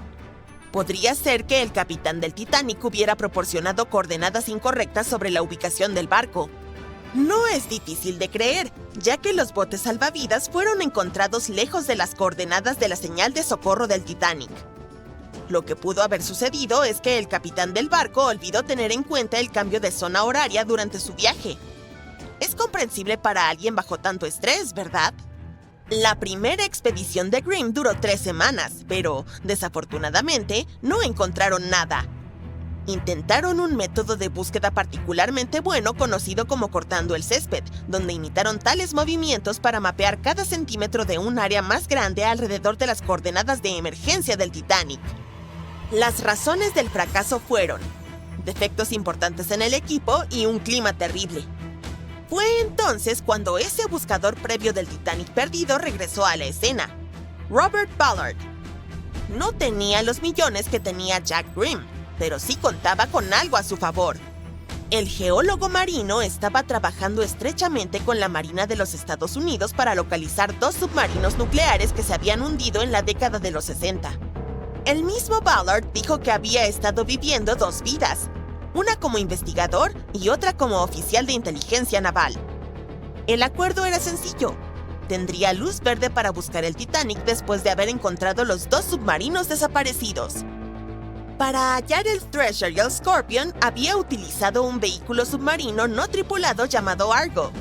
Speaker 3: Podría ser que el capitán del Titanic hubiera proporcionado coordenadas incorrectas sobre la ubicación del barco. No es difícil de creer, ya que los botes salvavidas fueron encontrados lejos de las coordenadas de la señal de socorro del Titanic. Lo que pudo haber sucedido es que el capitán del barco olvidó tener en cuenta el cambio de zona horaria durante su viaje. Es comprensible para alguien bajo tanto estrés, ¿verdad? La primera expedición de Grimm duró 3 semanas, pero, desafortunadamente, no encontraron nada. Intentaron un método de búsqueda particularmente bueno conocido como cortando el césped, donde imitaron tales movimientos para mapear cada centímetro de un área más grande alrededor de las coordenadas de emergencia del Titanic. Las razones del fracaso fueron defectos importantes en el equipo y un clima terrible. Fue entonces cuando ese buscador previo del Titanic perdido regresó a la escena, Robert Ballard. No tenía los millones que tenía Jack Grimm, pero sí contaba con algo a su favor. El geólogo marino estaba trabajando estrechamente con la Marina de los Estados Unidos para localizar 2 submarinos nucleares que se habían hundido en la década de los 60. El mismo Ballard dijo que había estado viviendo 2 vidas, una como investigador y otra como oficial de inteligencia naval. El acuerdo era sencillo. Tendría luz verde para buscar el Titanic después de haber encontrado los 2 submarinos desaparecidos. Para hallar el Treasure y el Scorpion, había utilizado un vehículo submarino no tripulado llamado Argo.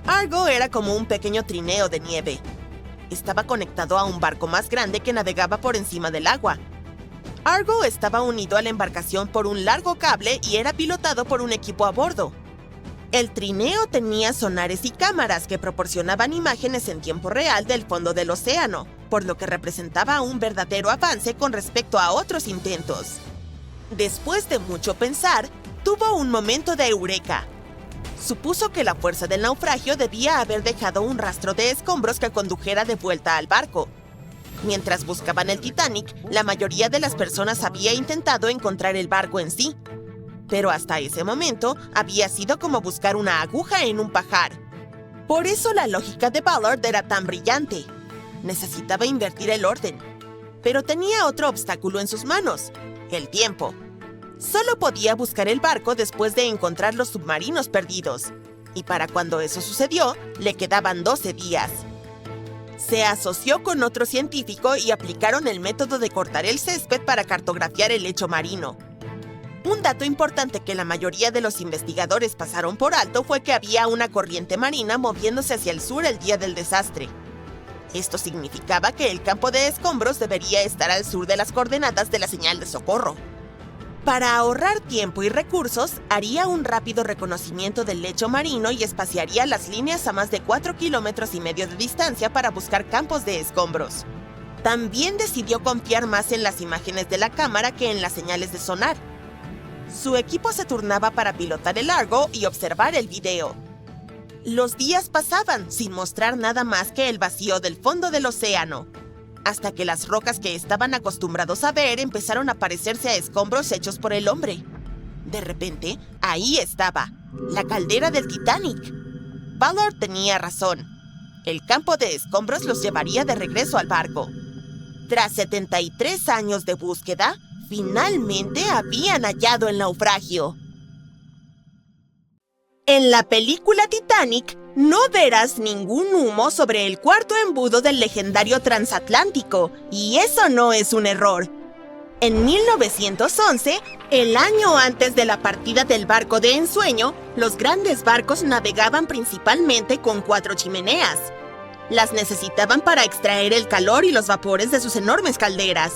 Speaker 3: Argo era como un pequeño trineo de nieve. Estaba conectado a un barco más grande que navegaba por encima del agua. Argo estaba unido a la embarcación por un largo cable y era pilotado por un equipo a bordo. El trineo tenía sonares y cámaras que proporcionaban imágenes en tiempo real del fondo del océano, por lo que representaba un verdadero avance con respecto a otros intentos. Después de mucho pensar, tuvo un momento de eureka. Supuso que la fuerza del naufragio debía haber dejado un rastro de escombros que condujera de vuelta al barco. Mientras buscaban el Titanic, la mayoría de las personas había intentado encontrar el barco en sí. Pero hasta ese momento había sido como buscar una aguja en un pajar. Por eso la lógica de Ballard era tan brillante. Necesitaba invertir el orden. Pero tenía otro obstáculo en sus manos: el tiempo. Solo podía buscar el barco después de encontrar los submarinos perdidos. Y para cuando eso sucedió, le quedaban 12 días. Se asoció con otro científico y aplicaron el método de cortar el césped para cartografiar el lecho marino. Un dato importante que la mayoría de los investigadores pasaron por alto fue que había una corriente marina moviéndose hacia el sur el día del desastre. Esto significaba que el campo de escombros debería estar al sur de las coordenadas de la señal de socorro. Para ahorrar tiempo y recursos, haría un rápido reconocimiento del lecho marino y espaciaría las líneas a más de 4,5 kilómetros de distancia para buscar campos de escombros. También decidió confiar más en las imágenes de la cámara que en las señales de sonar. Su equipo se turnaba para pilotar el Argo y observar el video. Los días pasaban sin mostrar nada más que el vacío del fondo del océano, hasta que las rocas que estaban acostumbrados a ver empezaron a parecerse a escombros hechos por el hombre. De repente, ahí estaba, la caldera del Titanic. Ballard tenía razón. El campo de escombros los llevaría de regreso al barco. Tras 73 años de búsqueda, finalmente habían hallado el naufragio. En la película Titanic, no verás ningún humo sobre el 4º embudo del legendario transatlántico, y eso no es un error. En 1911, el año antes de la partida del barco de ensueño, los grandes barcos navegaban principalmente con 4 chimeneas. Las necesitaban para extraer el calor y los vapores de sus enormes calderas.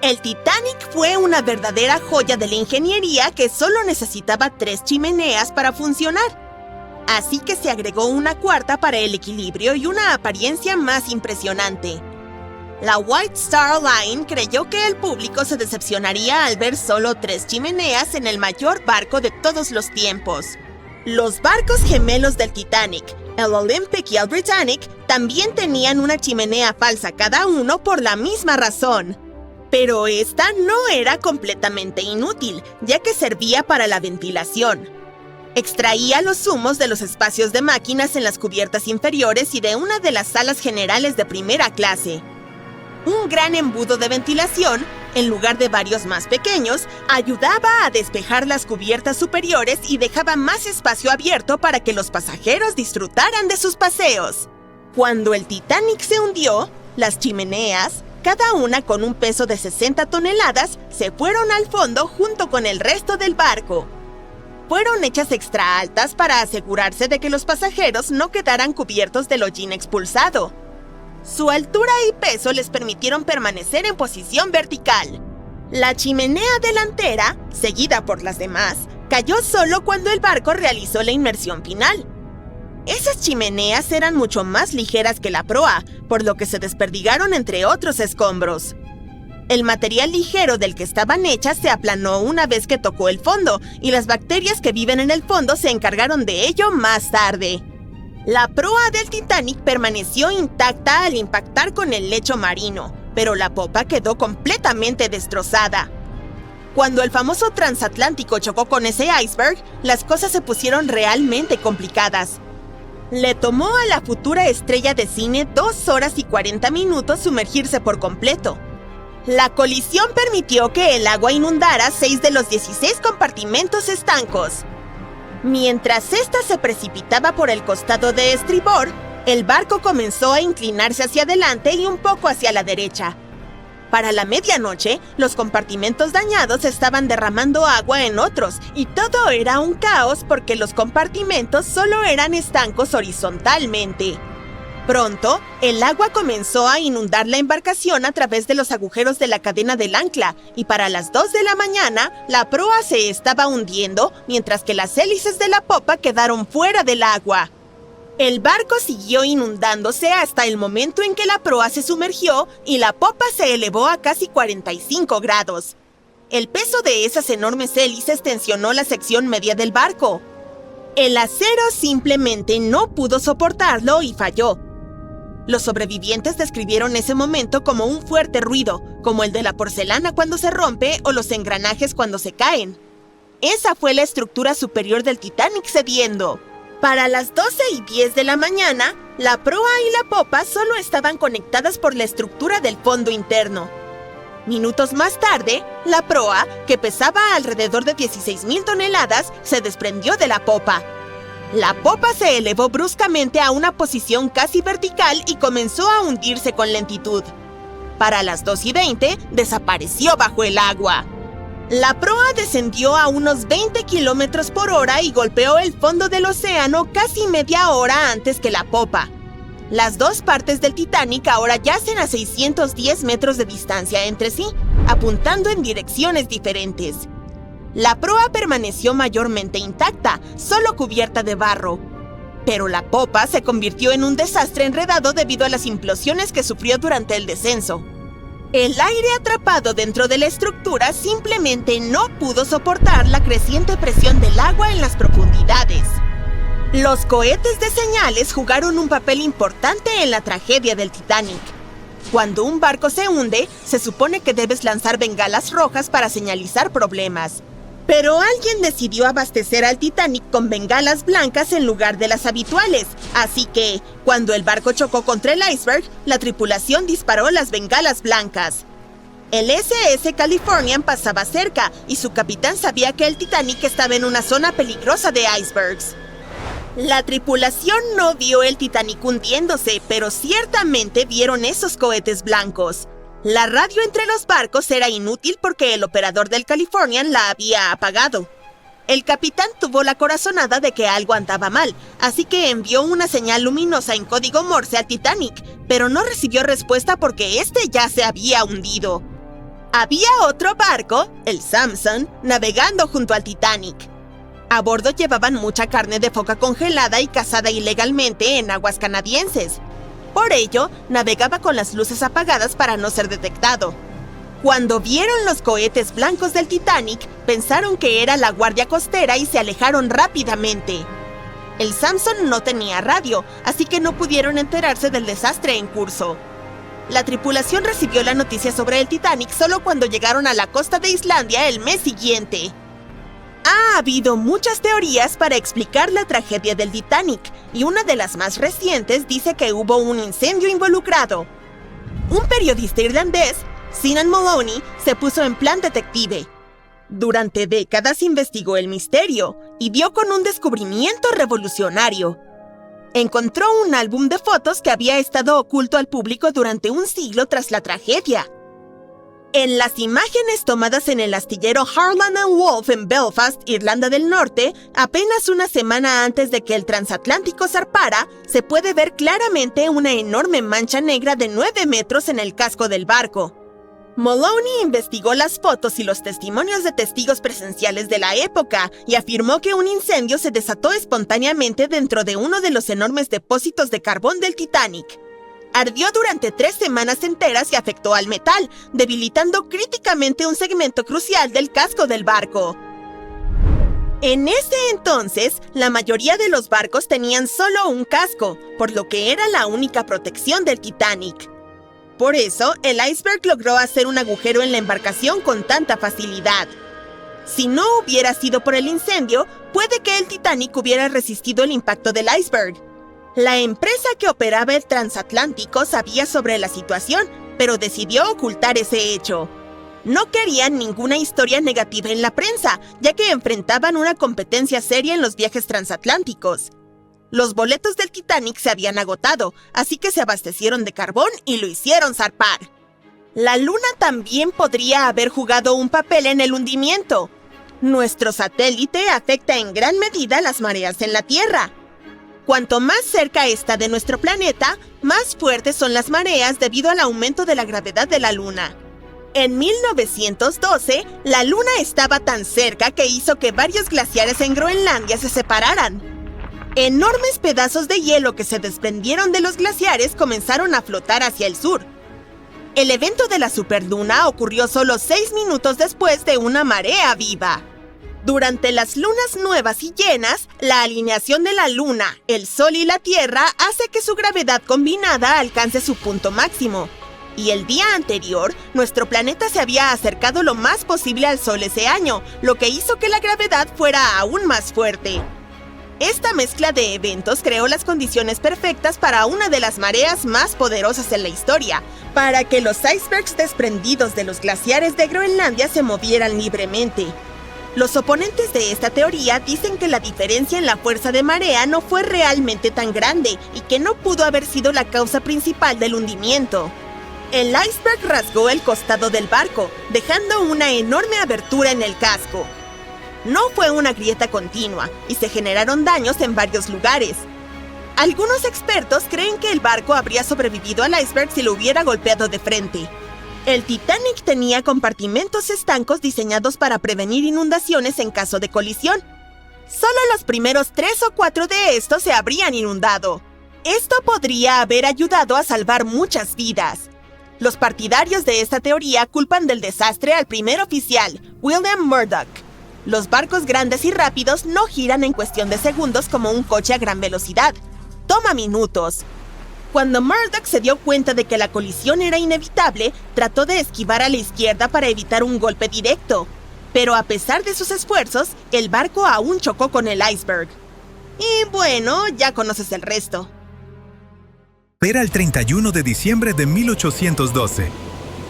Speaker 3: El Titanic fue una verdadera joya de la ingeniería que solo necesitaba 3 chimeneas para funcionar. Así que se agregó una 4ª para el equilibrio y una apariencia más impresionante. La White Star Line creyó que el público se decepcionaría al ver solo 3 chimeneas en el mayor barco de todos los tiempos. Los barcos gemelos del Titanic, el Olympic y el Britannic, también tenían una chimenea falsa cada uno por la misma razón. Pero esta no era completamente inútil, ya que servía para la ventilación. Extraía los humos de los espacios de máquinas en las cubiertas inferiores y de una de las salas generales de primera clase. Un gran embudo de ventilación, en lugar de varios más pequeños, ayudaba a despejar las cubiertas superiores y dejaba más espacio abierto para que los pasajeros disfrutaran de sus paseos. Cuando el Titanic se hundió, las chimeneas, cada una con un peso de 60 toneladas, se fueron al fondo junto con el resto del barco. Fueron hechas extra altas para asegurarse de que los pasajeros no quedaran cubiertos del hollín expulsado. Su altura y peso les permitieron permanecer en posición vertical. La chimenea delantera, seguida por las demás, cayó solo cuando el barco realizó la inmersión final. Esas chimeneas eran mucho más ligeras que la proa, por lo que se desperdigaron entre otros escombros. El material ligero del que estaban hechas se aplanó una vez que tocó el fondo, y las bacterias que viven en el fondo se encargaron de ello más tarde. La proa del Titanic permaneció intacta al impactar con el lecho marino, pero la popa quedó completamente destrozada. Cuando el famoso transatlántico chocó con ese iceberg, las cosas se pusieron realmente complicadas. Le tomó a la futura estrella de cine 2 horas y 40 minutos sumergirse por completo. La colisión permitió que el agua inundara 6 de los 16 compartimentos estancos. Mientras ésta se precipitaba por el costado de estribor, el barco comenzó a inclinarse hacia adelante y un poco hacia la derecha. Para la medianoche, los compartimentos dañados estaban derramando agua en otros, y todo era un caos porque los compartimentos solo eran estancos horizontalmente. Pronto, el agua comenzó a inundar la embarcación a través de los agujeros de la cadena del ancla, y para las 2 de la mañana, la proa se estaba hundiendo, mientras que las hélices de la popa quedaron fuera del agua. El barco siguió inundándose hasta el momento en que la proa se sumergió y la popa se elevó a casi 45 grados. El peso de esas enormes hélices tensionó la sección media del barco. El acero simplemente no pudo soportarlo y falló. Los sobrevivientes describieron ese momento como un fuerte ruido, como el de la porcelana cuando se rompe o los engranajes cuando se caen. Esa fue la estructura superior del Titanic cediendo. Para las 12:10 de la mañana, la proa y la popa solo estaban conectadas por la estructura del fondo interno. Minutos más tarde, la proa, que pesaba alrededor de 16,000 toneladas, se desprendió de la popa. La popa se elevó bruscamente a una posición casi vertical y comenzó a hundirse con lentitud. Para las 2:20, desapareció bajo el agua. La proa descendió a unos 20 kilómetros por hora y golpeó el fondo del océano casi media hora antes que la popa. Las dos partes del Titanic ahora yacen a 610 metros de distancia entre sí, apuntando en direcciones diferentes. La proa permaneció mayormente intacta, solo cubierta de barro. Pero la popa se convirtió en un desastre enredado debido a las implosiones que sufrió durante el descenso. El aire atrapado dentro de la estructura simplemente no pudo soportar la creciente presión del agua en las profundidades. Los cohetes de señales jugaron un papel importante en la tragedia del Titanic. Cuando un barco se hunde, se supone que debes lanzar bengalas rojas para señalizar problemas. Pero alguien decidió abastecer al Titanic con bengalas blancas en lugar de las habituales, así que, cuando el barco chocó contra el iceberg, la tripulación disparó las bengalas blancas. El SS Californian pasaba cerca, y su capitán sabía que el Titanic estaba en una zona peligrosa de icebergs. La tripulación no vio el Titanic hundiéndose, pero ciertamente vieron esos cohetes blancos. La radio entre los barcos era inútil porque el operador del Californian la había apagado. El capitán tuvo la corazonada de que algo andaba mal, así que envió una señal luminosa en código Morse al Titanic, pero no recibió respuesta porque este ya se había hundido. Había otro barco, el Samson, navegando junto al Titanic. A bordo llevaban mucha carne de foca congelada y cazada ilegalmente en aguas canadienses. Por ello, navegaba con las luces apagadas para no ser detectado. Cuando vieron los cohetes blancos del Titanic, pensaron que era la guardia costera y se alejaron rápidamente. El Samson no tenía radio, así que no pudieron enterarse del desastre en curso. La tripulación recibió la noticia sobre el Titanic solo cuando llegaron a la costa de Islandia el mes siguiente. Ha habido muchas teorías para explicar la tragedia del Titanic, y una de las más recientes dice que hubo un incendio involucrado. Un periodista irlandés, Sinan Moloney, se puso en plan detective. Durante décadas investigó el misterio y dio con un descubrimiento revolucionario. Encontró un álbum de fotos que había estado oculto al público durante un siglo tras la tragedia. En las imágenes tomadas en el astillero Harland & Wolff en Belfast, Irlanda del Norte, apenas una semana antes de que el transatlántico zarpara, se puede ver claramente una enorme mancha negra de 9 metros en el casco del barco. Moloney investigó las fotos y los testimonios de testigos presenciales de la época y afirmó que un incendio se desató espontáneamente dentro de uno de los enormes depósitos de carbón del Titanic. Ardió durante 3 semanas enteras y afectó al metal, debilitando críticamente un segmento crucial del casco del barco. En ese entonces, la mayoría de los barcos tenían solo un casco, por lo que era la única protección del Titanic. Por eso, el iceberg logró hacer un agujero en la embarcación con tanta facilidad. Si no hubiera sido por el incendio, puede que el Titanic hubiera resistido el impacto del iceberg. La empresa que operaba el transatlántico sabía sobre la situación, pero decidió ocultar ese hecho. No querían ninguna historia negativa en la prensa, ya que enfrentaban una competencia seria en los viajes transatlánticos. Los boletos del Titanic se habían agotado, así que se abastecieron de carbón y lo hicieron zarpar. La Luna también podría haber jugado un papel en el hundimiento. Nuestro satélite afecta en gran medida las mareas en la Tierra. Cuanto más cerca está de nuestro planeta, más fuertes son las mareas debido al aumento de la gravedad de la Luna. En 1912, la Luna estaba tan cerca que hizo que varios glaciares en Groenlandia se separaran. Enormes pedazos de hielo que se desprendieron de los glaciares comenzaron a flotar hacia el sur. El evento de la superluna ocurrió solo 6 minutos después de una marea viva. Durante las lunas nuevas y llenas, la alineación de la Luna, el Sol y la Tierra hace que su gravedad combinada alcance su punto máximo. Y el día anterior, nuestro planeta se había acercado lo más posible al Sol ese año, lo que hizo que la gravedad fuera aún más fuerte. Esta mezcla de eventos creó las condiciones perfectas para una de las mareas más poderosas en la historia, para que los icebergs desprendidos de los glaciares de Groenlandia se movieran libremente. Los oponentes de esta teoría dicen que la diferencia en la fuerza de marea no fue realmente tan grande y que no pudo haber sido la causa principal del hundimiento. El iceberg rasgó el costado del barco, dejando una enorme abertura en el casco. No fue una grieta continua y se generaron daños en varios lugares. Algunos expertos creen que el barco habría sobrevivido al iceberg si lo hubiera golpeado de frente. El Titanic tenía compartimentos estancos diseñados para prevenir inundaciones en caso de colisión. Solo los primeros 3 o 4 de estos se habrían inundado. Esto podría haber ayudado a salvar muchas vidas. Los partidarios de esta teoría culpan del desastre al primer oficial, William Murdoch. Los barcos grandes y rápidos no giran en cuestión de segundos como un coche a gran velocidad. Toma minutos. Cuando Murdoch se dio cuenta de que la colisión era inevitable, trató de esquivar a la izquierda para evitar un golpe directo. Pero a pesar de sus esfuerzos, el barco aún chocó con el iceberg. Y bueno, ya conoces el resto.
Speaker 1: Era el 31 de diciembre de 1812.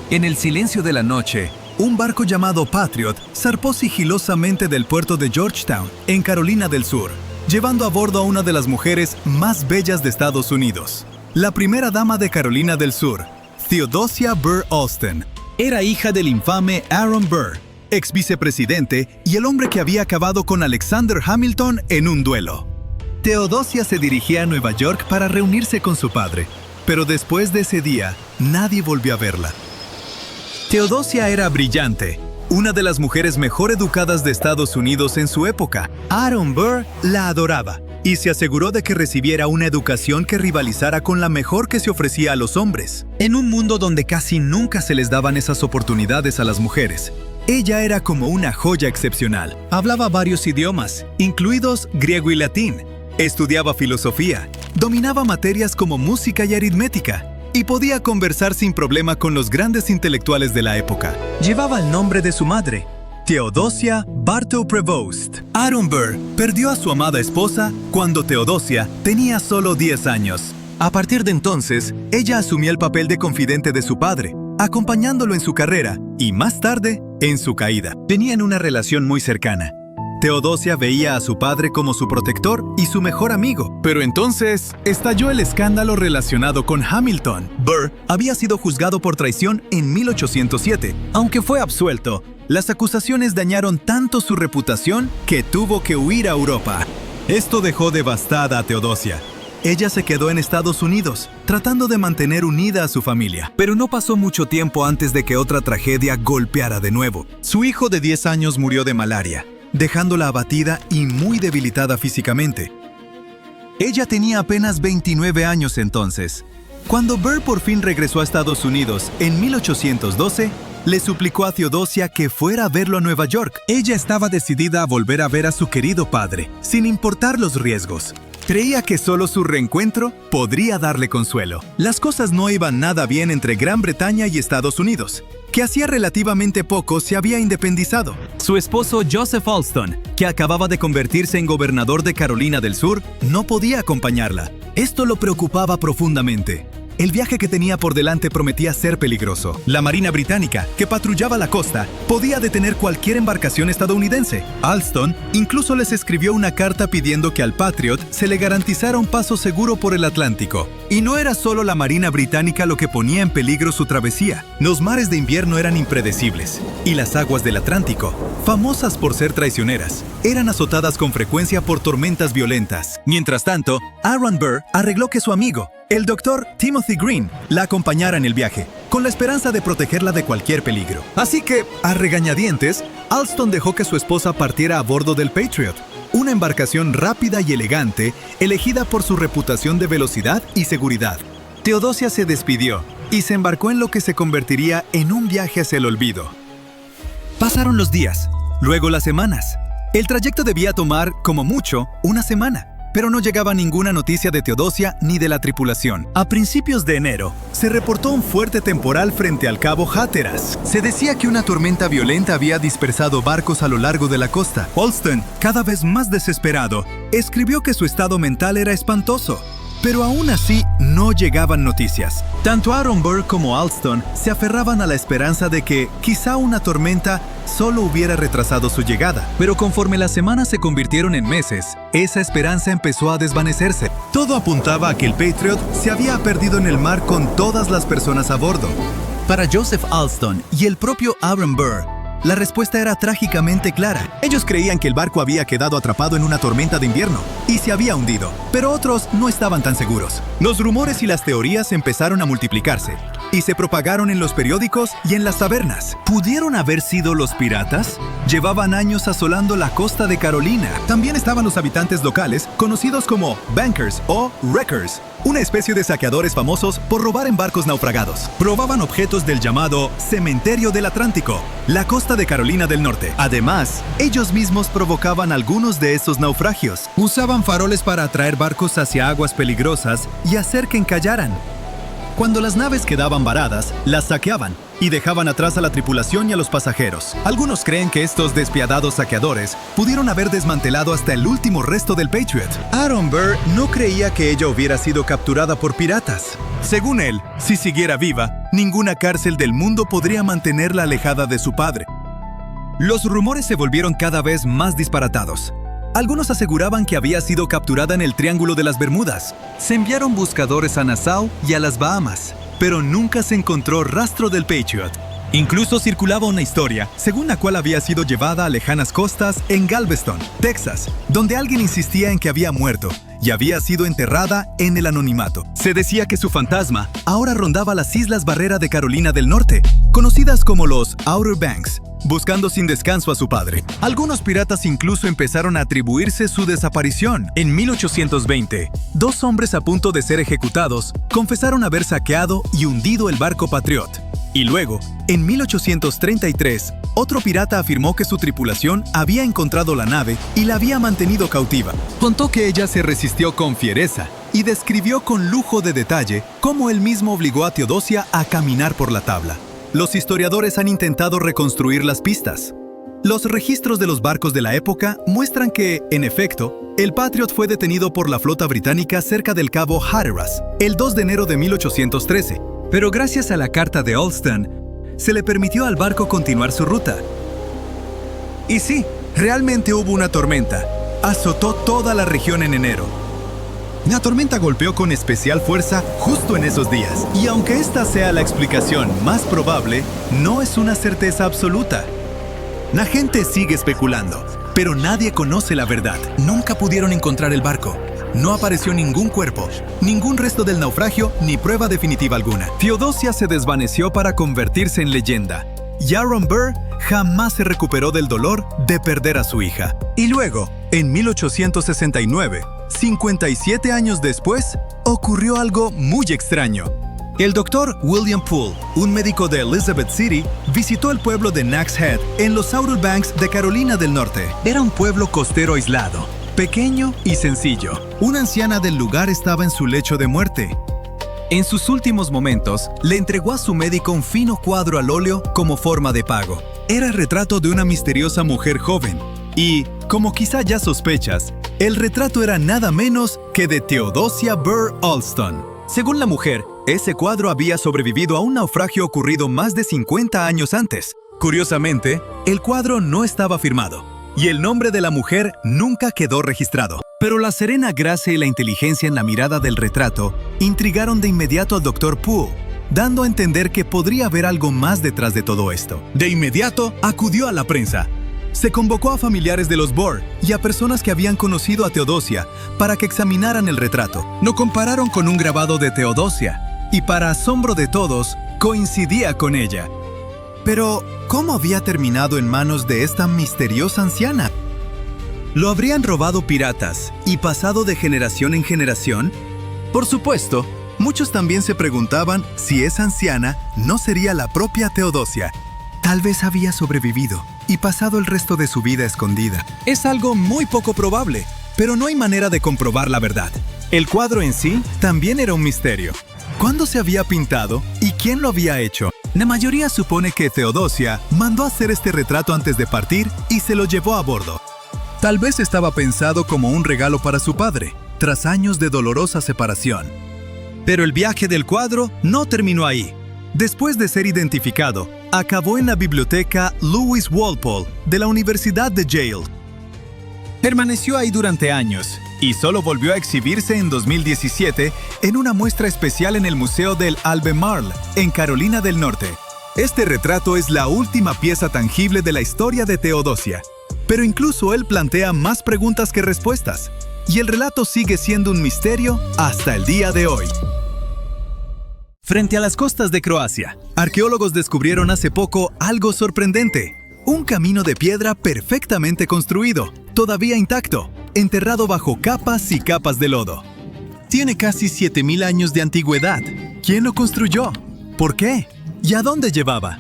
Speaker 1: En el silencio de la noche, un barco llamado Patriot zarpó sigilosamente del puerto de Georgetown, en Carolina del Sur, llevando a bordo a una de las mujeres más bellas de Estados Unidos. La primera dama de Carolina del Sur, Theodosia Burr Alston, era hija del infame Aaron Burr, ex vicepresidente y el hombre que había acabado con Alexander Hamilton en un duelo. Theodosia se dirigía a Nueva York para reunirse con su padre, pero después de ese día, nadie volvió a verla. Theodosia era brillante, una de las mujeres mejor educadas de Estados Unidos en su época. Aaron Burr la adoraba y se aseguró de que recibiera una educación que rivalizara con la mejor que se ofrecía a los hombres. En un mundo donde casi nunca se les daban esas oportunidades a las mujeres, ella era como una joya excepcional. Hablaba varios idiomas, incluidos griego y latín. Estudiaba filosofía, dominaba materias como música y aritmética, y podía conversar sin problema con los grandes intelectuales de la época. Llevaba el nombre de su madre, Theodosia Bartow-Prevost. Aaron Burr perdió a su amada esposa cuando Theodosia tenía solo 10 años. A partir de entonces, ella asumió el papel de confidente de su padre, acompañándolo en su carrera y, más tarde, en su caída. Tenían una relación muy cercana. Theodosia veía a su padre como su protector y su mejor amigo. Pero entonces estalló el escándalo relacionado con Hamilton. Burr había sido juzgado por traición en 1807. Aunque fue absuelto, las acusaciones dañaron tanto su reputación que tuvo que huir a Europa. Esto dejó devastada a Theodosia. Ella se quedó en Estados Unidos, tratando de mantener unida a su familia. Pero no pasó mucho tiempo antes de que otra tragedia golpeara de nuevo. Su hijo de 10 años murió de malaria, dejándola abatida y muy debilitada físicamente. Ella tenía apenas 29 años entonces. Cuando Burr por fin regresó a Estados Unidos en 1812, le suplicó a Theodosia que fuera a verlo a Nueva York. Ella estaba decidida a volver a ver a su querido padre, sin importar los riesgos. Creía que solo su reencuentro podría darle consuelo. Las cosas no iban nada bien entre Gran Bretaña y Estados Unidos, que hacía relativamente poco se había independizado. Su esposo Joseph Alston, que acababa de convertirse en gobernador de Carolina del Sur, no podía acompañarla. Esto lo preocupaba profundamente. El viaje que tenía por delante prometía ser peligroso. La Marina Británica, que patrullaba la costa, podía detener cualquier embarcación estadounidense. Alston incluso les escribió una carta pidiendo que al Patriot se le garantizara un paso seguro por el Atlántico. Y no era solo la Marina Británica lo que ponía en peligro su travesía. Los mares de invierno eran impredecibles, y las aguas del Atlántico, famosas por ser traicioneras, eran azotadas con frecuencia por tormentas violentas. Mientras tanto, Aaron Burr arregló que su amigo, el doctor Timothy Green, la acompañara en el viaje, con la esperanza de protegerla de cualquier peligro. Así que, a regañadientes, Alston dejó que su esposa partiera a bordo del Patriot, una embarcación rápida y elegante, elegida por su reputación de velocidad y seguridad. Theodosia se despidió y se embarcó en lo que se convertiría en un viaje hacia el olvido. Pasaron los días, luego las semanas. El trayecto debía tomar, como mucho, una semana. Pero no llegaba ninguna noticia de Theodosia ni de la tripulación. A principios de enero, se reportó un fuerte temporal frente al cabo Hatteras. Se decía que una tormenta violenta había dispersado barcos a lo largo de la costa. Alston, cada vez más desesperado, escribió que su estado mental era espantoso. Pero aún así, no llegaban noticias. Tanto Aaron Burr como Alston se aferraban a la esperanza de que, quizá una tormenta, solo hubiera retrasado su llegada. Pero conforme las semanas se convirtieron en meses, esa esperanza empezó a desvanecerse. Todo apuntaba a que el Patriot se había perdido en el mar con todas las personas a bordo. Para Joseph Alston y el propio Aaron Burr, la respuesta era trágicamente clara. Ellos creían que el barco había quedado atrapado en una tormenta de invierno y se había hundido, pero otros no estaban tan seguros. Los rumores y las teorías empezaron a multiplicarse y se propagaron en los periódicos y en las tabernas. ¿Pudieron haber sido los piratas? Llevaban años asolando la costa de Carolina. También estaban los habitantes locales, conocidos como bankers o wreckers, una especie de saqueadores famosos por robar en barcos naufragados. Robaban objetos del llamado Cementerio del Atlántico, la costa de Carolina del Norte. Además, ellos mismos provocaban algunos de esos naufragios. Usaban faroles para atraer barcos hacia aguas peligrosas y hacer que encallaran. Cuando las naves quedaban varadas, las saqueaban y dejaban atrás a la tripulación y a los pasajeros. Algunos creen que estos despiadados saqueadores pudieron haber desmantelado hasta el último resto del Patriot. Aaron Burr no creía que ella hubiera sido capturada por piratas. Según él, si siguiera viva, ninguna cárcel del mundo podría mantenerla alejada de su padre. Los rumores se volvieron cada vez más disparatados. Algunos aseguraban que había sido capturada en el Triángulo de las Bermudas. Se enviaron buscadores a Nassau y a las Bahamas, pero nunca se encontró rastro del Patriot. Incluso circulaba una historia, según la cual había sido llevada a lejanas costas en Galveston, Texas, donde alguien insistía en que había muerto y había sido enterrada en el anonimato. Se decía que su fantasma ahora rondaba las Islas Barrera de Carolina del Norte, conocidas como los Outer Banks, buscando sin descanso a su padre. Algunos piratas incluso empezaron a atribuirse su desaparición. En 1820, 2 hombres a punto de ser ejecutados confesaron haber saqueado y hundido el barco Patriot. Y luego, en 1833, otro pirata afirmó que su tripulación había encontrado la nave y la había mantenido cautiva. Contó que ella se resistió con fiereza y describió con lujo de detalle cómo él mismo obligó a Teodosia a caminar por la tabla. Los historiadores han intentado reconstruir las pistas. Los registros de los barcos de la época muestran que, en efecto, el Patriot fue detenido por la flota británica cerca del cabo Hatteras el 2 de enero de 1813. Pero gracias a la Carta de Olsztyn, se le permitió al barco continuar su ruta. Y sí, realmente hubo una tormenta. Azotó toda la región en enero. La tormenta golpeó con especial fuerza justo en esos días. Y aunque esta sea la explicación más probable, no es una certeza absoluta. La gente sigue especulando, pero nadie conoce la verdad. Nunca pudieron encontrar el barco. No apareció ningún cuerpo, ningún resto del naufragio, ni prueba definitiva alguna. Teodosia se desvaneció para convertirse en leyenda. Y Aaron Burr jamás se recuperó del dolor de perder a su hija. Y luego, en 1869, 57 años después, ocurrió algo muy extraño. El doctor William Poole, un médico de Elizabeth City, visitó el pueblo de Nags Head en los Outer Banks de Carolina del Norte. Era un pueblo costero aislado, pequeño y sencillo. Una anciana del lugar estaba en su lecho de muerte. En sus últimos momentos, le entregó a su médico un fino cuadro al óleo como forma de pago. Era el retrato de una misteriosa mujer joven. Y, como quizá ya sospechas, el retrato era nada menos que de Theodosia Burr Olsztyn. Según la mujer, ese cuadro había sobrevivido a un naufragio ocurrido más de 50 años antes. Curiosamente, el cuadro no estaba firmado, y el nombre de la mujer nunca quedó registrado. Pero la serena gracia y la inteligencia en la mirada del retrato intrigaron de inmediato al Dr. Poole, dando a entender que podría haber algo más detrás de todo esto. De inmediato, acudió a la prensa. Se convocó a familiares de los Burr y a personas que habían conocido a Teodosia para que examinaran el retrato. Lo compararon con un grabado de Teodosia, y para asombro de todos, coincidía con ella. Pero, ¿cómo había terminado en manos de esta misteriosa anciana? ¿Lo habrían robado piratas y pasado de generación en generación? Por supuesto, muchos también se preguntaban si esa anciana no sería la propia Teodosia. Tal vez había sobrevivido y pasado el resto de su vida escondida. Es algo muy poco probable, pero no hay manera de comprobar la verdad. El cuadro en sí también era un misterio. ¿Cuándo se había pintado y quién lo había hecho? La mayoría supone que Teodosia mandó hacer este retrato antes de partir y se lo llevó a bordo. Tal vez estaba pensado como un regalo para su padre, tras años de dolorosa separación. Pero el viaje del cuadro no terminó ahí. Después de ser identificado, acabó en la biblioteca Lewis Walpole de la Universidad de Yale. Permaneció ahí durante años y solo volvió a exhibirse en 2017 en una muestra especial en el Museo del Albemarle, en Carolina del Norte. Este retrato es la última pieza tangible de la historia de Teodosia, pero incluso él plantea más preguntas que respuestas, y el relato sigue siendo un misterio hasta el día de hoy. Frente a las costas de Croacia, arqueólogos descubrieron hace poco algo sorprendente. Un camino de piedra perfectamente construido, todavía intacto, enterrado bajo capas y capas de lodo. Tiene casi 7.000 años de antigüedad. ¿Quién lo construyó? ¿Por qué? ¿Y a dónde llevaba?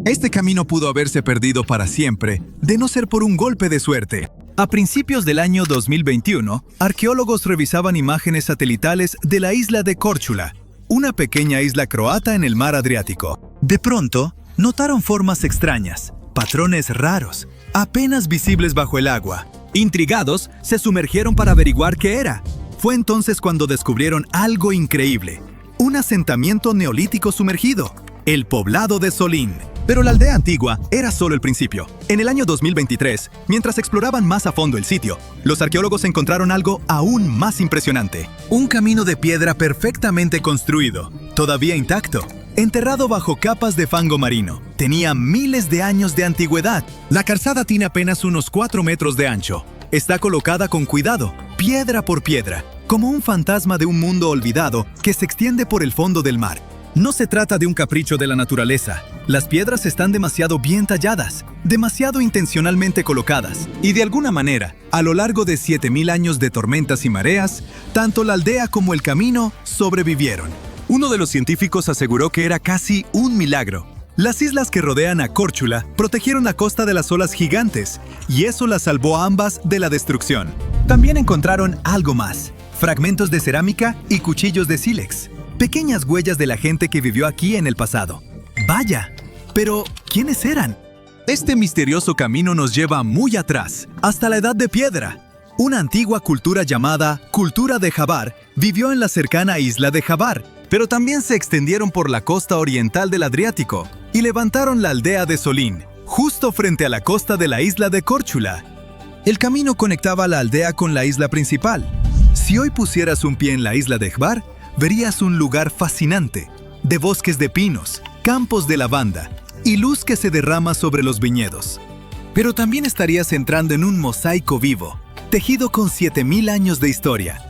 Speaker 1: Este camino pudo haberse perdido para siempre, de no ser por un golpe de suerte. A principios del año 2021, arqueólogos revisaban imágenes satelitales de la isla de Korčula, una pequeña isla croata en el mar Adriático. De pronto, notaron formas extrañas, patrones raros, apenas visibles bajo el agua. Intrigados, se sumergieron para averiguar qué era. Fue entonces cuando descubrieron algo increíble: un asentamiento neolítico sumergido, el poblado de Solín. Pero la aldea antigua era solo el principio. En el año 2023, mientras exploraban más a fondo el sitio, los arqueólogos encontraron algo aún más impresionante. Un camino de piedra perfectamente construido, todavía intacto, enterrado bajo capas de fango marino. Tenía miles de años de antigüedad. La calzada tiene apenas unos 4 metros de ancho. Está colocada con cuidado, piedra por piedra, como un fantasma de un mundo olvidado que se extiende por el fondo del mar. No se trata de un capricho de la naturaleza. Las piedras están demasiado bien talladas, demasiado intencionalmente colocadas, y de alguna manera, a lo largo de 7000 años de tormentas y mareas, tanto la aldea como el camino sobrevivieron. Uno de los científicos aseguró que era casi un milagro. Las islas que rodean a Córchula protegieron la costa de las olas gigantes, y eso las salvó a ambas de la destrucción. También encontraron algo más: fragmentos de cerámica y cuchillos de sílex, pequeñas huellas de la gente que vivió aquí en el pasado. ¡Vaya! Pero, ¿quiénes eran? Este misterioso camino nos lleva muy atrás, hasta la Edad de Piedra. Una antigua cultura llamada Cultura de Jabar vivió en la cercana isla de Jabar, pero también se extendieron por la costa oriental del Adriático y levantaron la aldea de Solín, justo frente a la costa de la isla de Córchula. El camino conectaba la aldea con la isla principal. Si hoy pusieras un pie en la isla de Hvar, verías un lugar fascinante, de bosques de pinos, campos de lavanda y luz que se derrama sobre los viñedos. Pero también estarías entrando en un mosaico vivo, tejido con 7000 años de historia.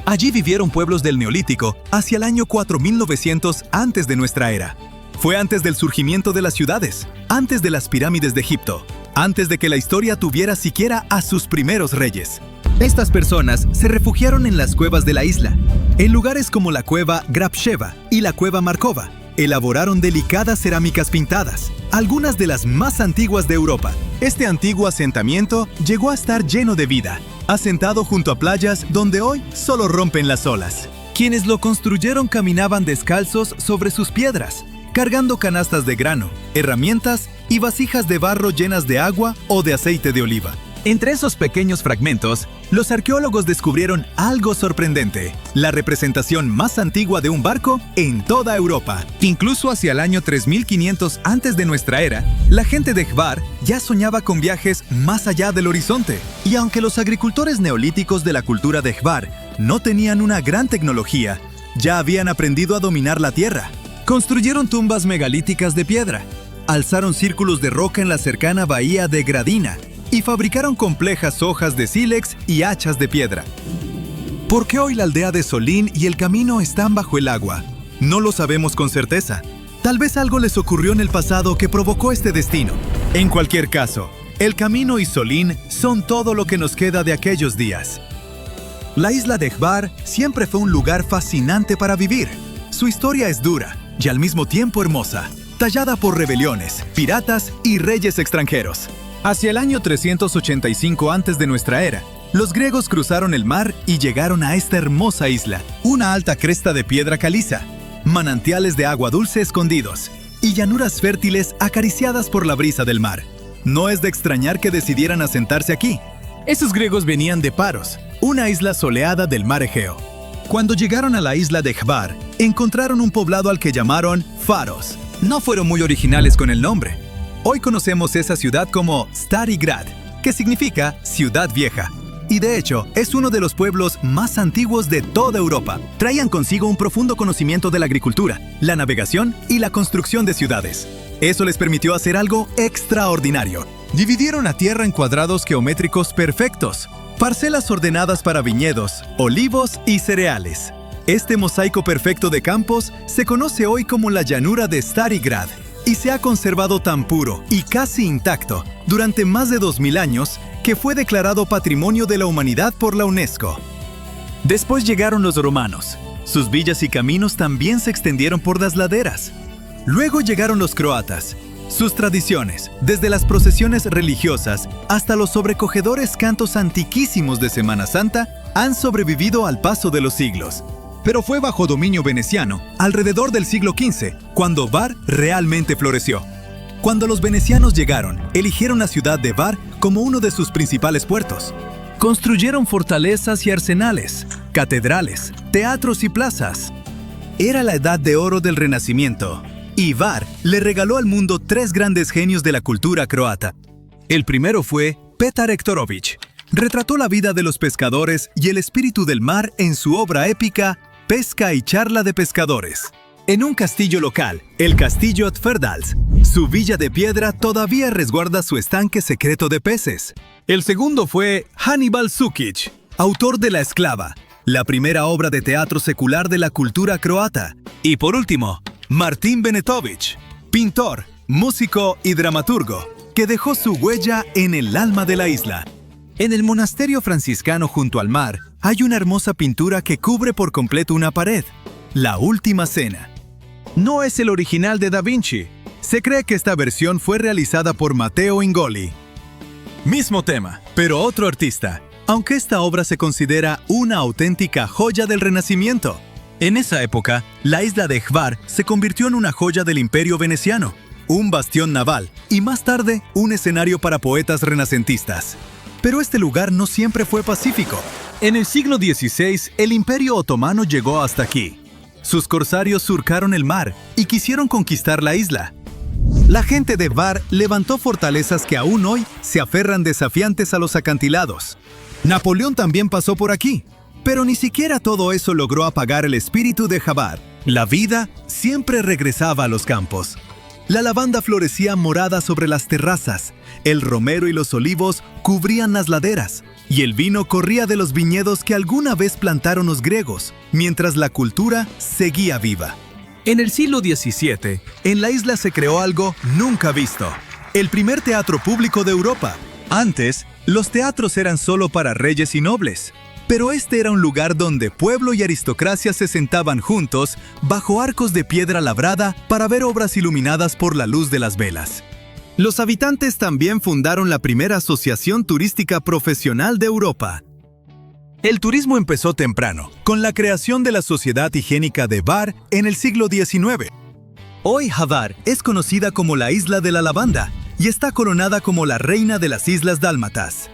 Speaker 1: Allí vivieron pueblos del Neolítico hacia el año 4900 antes de nuestra era. Fue antes del surgimiento de las ciudades, antes de las pirámides de Egipto, antes de que la historia tuviera siquiera a sus primeros reyes. Estas personas se refugiaron en las cuevas de la isla, en lugares como la cueva Grabsheva y la cueva Markova. Elaboraron delicadas cerámicas pintadas, algunas de las más antiguas de Europa. Este antiguo asentamiento llegó a estar lleno de vida, asentado junto a playas donde hoy solo rompen las olas. Quienes lo construyeron caminaban descalzos sobre sus piedras, cargando canastas de grano, herramientas y vasijas de barro llenas de agua o de aceite de oliva. Entre esos pequeños fragmentos, los arqueólogos descubrieron algo sorprendente: la representación más antigua de un barco en toda Europa. Incluso hacia el año 3500 antes de nuestra era, la gente de Hvar ya soñaba con viajes más allá del horizonte. Y aunque los agricultores neolíticos de la cultura de Hvar no tenían una gran tecnología, ya habían aprendido a dominar la tierra. Construyeron tumbas megalíticas de piedra, alzaron círculos de roca en la cercana bahía de Gradina, y fabricaron complejas hojas de sílex y hachas de piedra. ¿Por qué hoy la aldea de Solín y el camino están bajo el agua? No lo sabemos con certeza. Tal vez algo les ocurrió en el pasado que provocó este destino. En cualquier caso, el camino y Solín son todo lo que nos queda de aquellos días. La isla de Hvar siempre fue un lugar fascinante para vivir. Su historia es dura y al mismo tiempo hermosa, tallada por rebeliones, piratas y reyes extranjeros. Hacia el año 385 antes de nuestra era, los griegos cruzaron el mar y llegaron a esta hermosa isla, una alta cresta de piedra caliza, manantiales de agua dulce escondidos y llanuras fértiles acariciadas por la brisa del mar. No es de extrañar que decidieran asentarse aquí. Esos griegos venían de Paros, una isla soleada del mar Egeo. Cuando llegaron a la isla de Hvar, encontraron un poblado al que llamaron Faros. No fueron muy originales con el nombre. Hoy conocemos esa ciudad como Stari Grad, que significa ciudad vieja. Y de hecho, es uno de los pueblos más antiguos de toda Europa. Traían consigo un profundo conocimiento de la agricultura, la navegación y la construcción de ciudades. Eso les permitió hacer algo extraordinario. Dividieron la tierra en cuadrados geométricos perfectos, parcelas ordenadas para viñedos, olivos y cereales. Este mosaico perfecto de campos se conoce hoy como la llanura de Stari Grad, y se ha conservado tan puro y casi intacto durante más de 2000 años que fue declarado Patrimonio de la Humanidad por la UNESCO. Después llegaron los romanos. Sus villas y caminos también se extendieron por las laderas. Luego llegaron los croatas. Sus tradiciones, desde las procesiones religiosas hasta los sobrecogedores cantos antiquísimos de Semana Santa, han sobrevivido al paso de los siglos. Pero fue bajo dominio veneciano, alrededor del siglo XV, cuando Hvar realmente floreció. Cuando los venecianos llegaron, eligieron la ciudad de Hvar como uno de sus principales puertos. Construyeron fortalezas y arsenales, catedrales, teatros y plazas. Era la edad de oro del Renacimiento, y Hvar le regaló al mundo 3 grandes genios de la cultura croata. El primero fue Petar Hektorović. Retrató la vida de los pescadores y el espíritu del mar en su obra épica Pesca y charla de pescadores. En un castillo local, el castillo Tferdals, su villa de piedra todavía resguarda su estanque secreto de peces. El segundo fue Hannibal Šukić, autor de La esclava, la primera obra de teatro secular de la cultura croata. Y por último, Martin Benetović, pintor, músico y dramaturgo, que dejó su huella en el alma de la isla. En el monasterio franciscano junto al mar, hay una hermosa pintura que cubre por completo una pared, La Última Cena. No es el original de Da Vinci. Se cree que esta versión fue realizada por Matteo Ingoli. Mismo tema, pero otro artista, aunque esta obra se considera una auténtica joya del Renacimiento. En esa época, la isla de Hvar se convirtió en una joya del Imperio Veneciano, un bastión naval y más tarde un escenario para poetas renacentistas. Pero este lugar no siempre fue pacífico. En el siglo XVI, el Imperio Otomano llegó hasta aquí. Sus corsarios surcaron el mar y quisieron conquistar la isla. La gente de Hvar levantó fortalezas que aún hoy se aferran desafiantes a los acantilados. Napoleón también pasó por aquí, pero ni siquiera todo eso logró apagar el espíritu de Hvar. La vida siempre regresaba a los campos. La lavanda florecía morada sobre las terrazas, el romero y los olivos cubrían las laderas, y el vino corría de los viñedos que alguna vez plantaron los griegos, mientras la cultura seguía viva. En el siglo XVII, en la isla se creó algo nunca visto: el primer teatro público de Europa. Antes, los teatros eran solo para reyes y nobles, pero este era un lugar donde pueblo y aristocracia se sentaban juntos bajo arcos de piedra labrada para ver obras iluminadas por la luz de las velas. Los habitantes también fundaron la primera asociación turística profesional de Europa. El turismo empezó temprano, con la creación de la Sociedad Higiénica de Hvar en el siglo XIX. Hoy Hvar es conocida como la Isla de la Lavanda y está coronada como la reina de las Islas Dálmatas.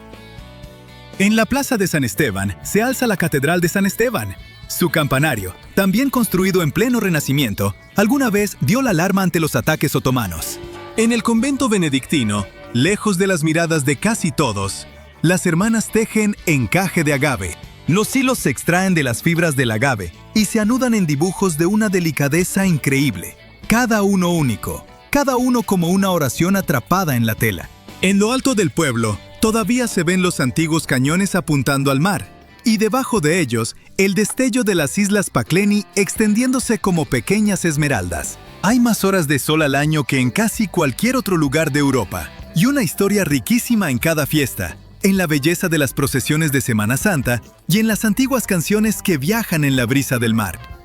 Speaker 1: En la Plaza de San Esteban se alza la Catedral de San Esteban. Su campanario, también construido en pleno Renacimiento, alguna vez dio la alarma ante los ataques otomanos. En el convento benedictino, lejos de las miradas de casi todos, las hermanas tejen encaje de agave. Los hilos se extraen de las fibras del agave y se anudan en dibujos de una delicadeza increíble, cada uno único, cada uno como una oración atrapada en la tela. En lo alto del pueblo, todavía se ven los antiguos cañones apuntando al mar, y debajo de ellos, el destello de las islas Pacleni extendiéndose como pequeñas esmeraldas. Hay más horas de sol al año que en casi cualquier otro lugar de Europa, y una historia riquísima en cada fiesta, en la belleza de las procesiones de Semana Santa y en las antiguas canciones que viajan en la brisa del mar.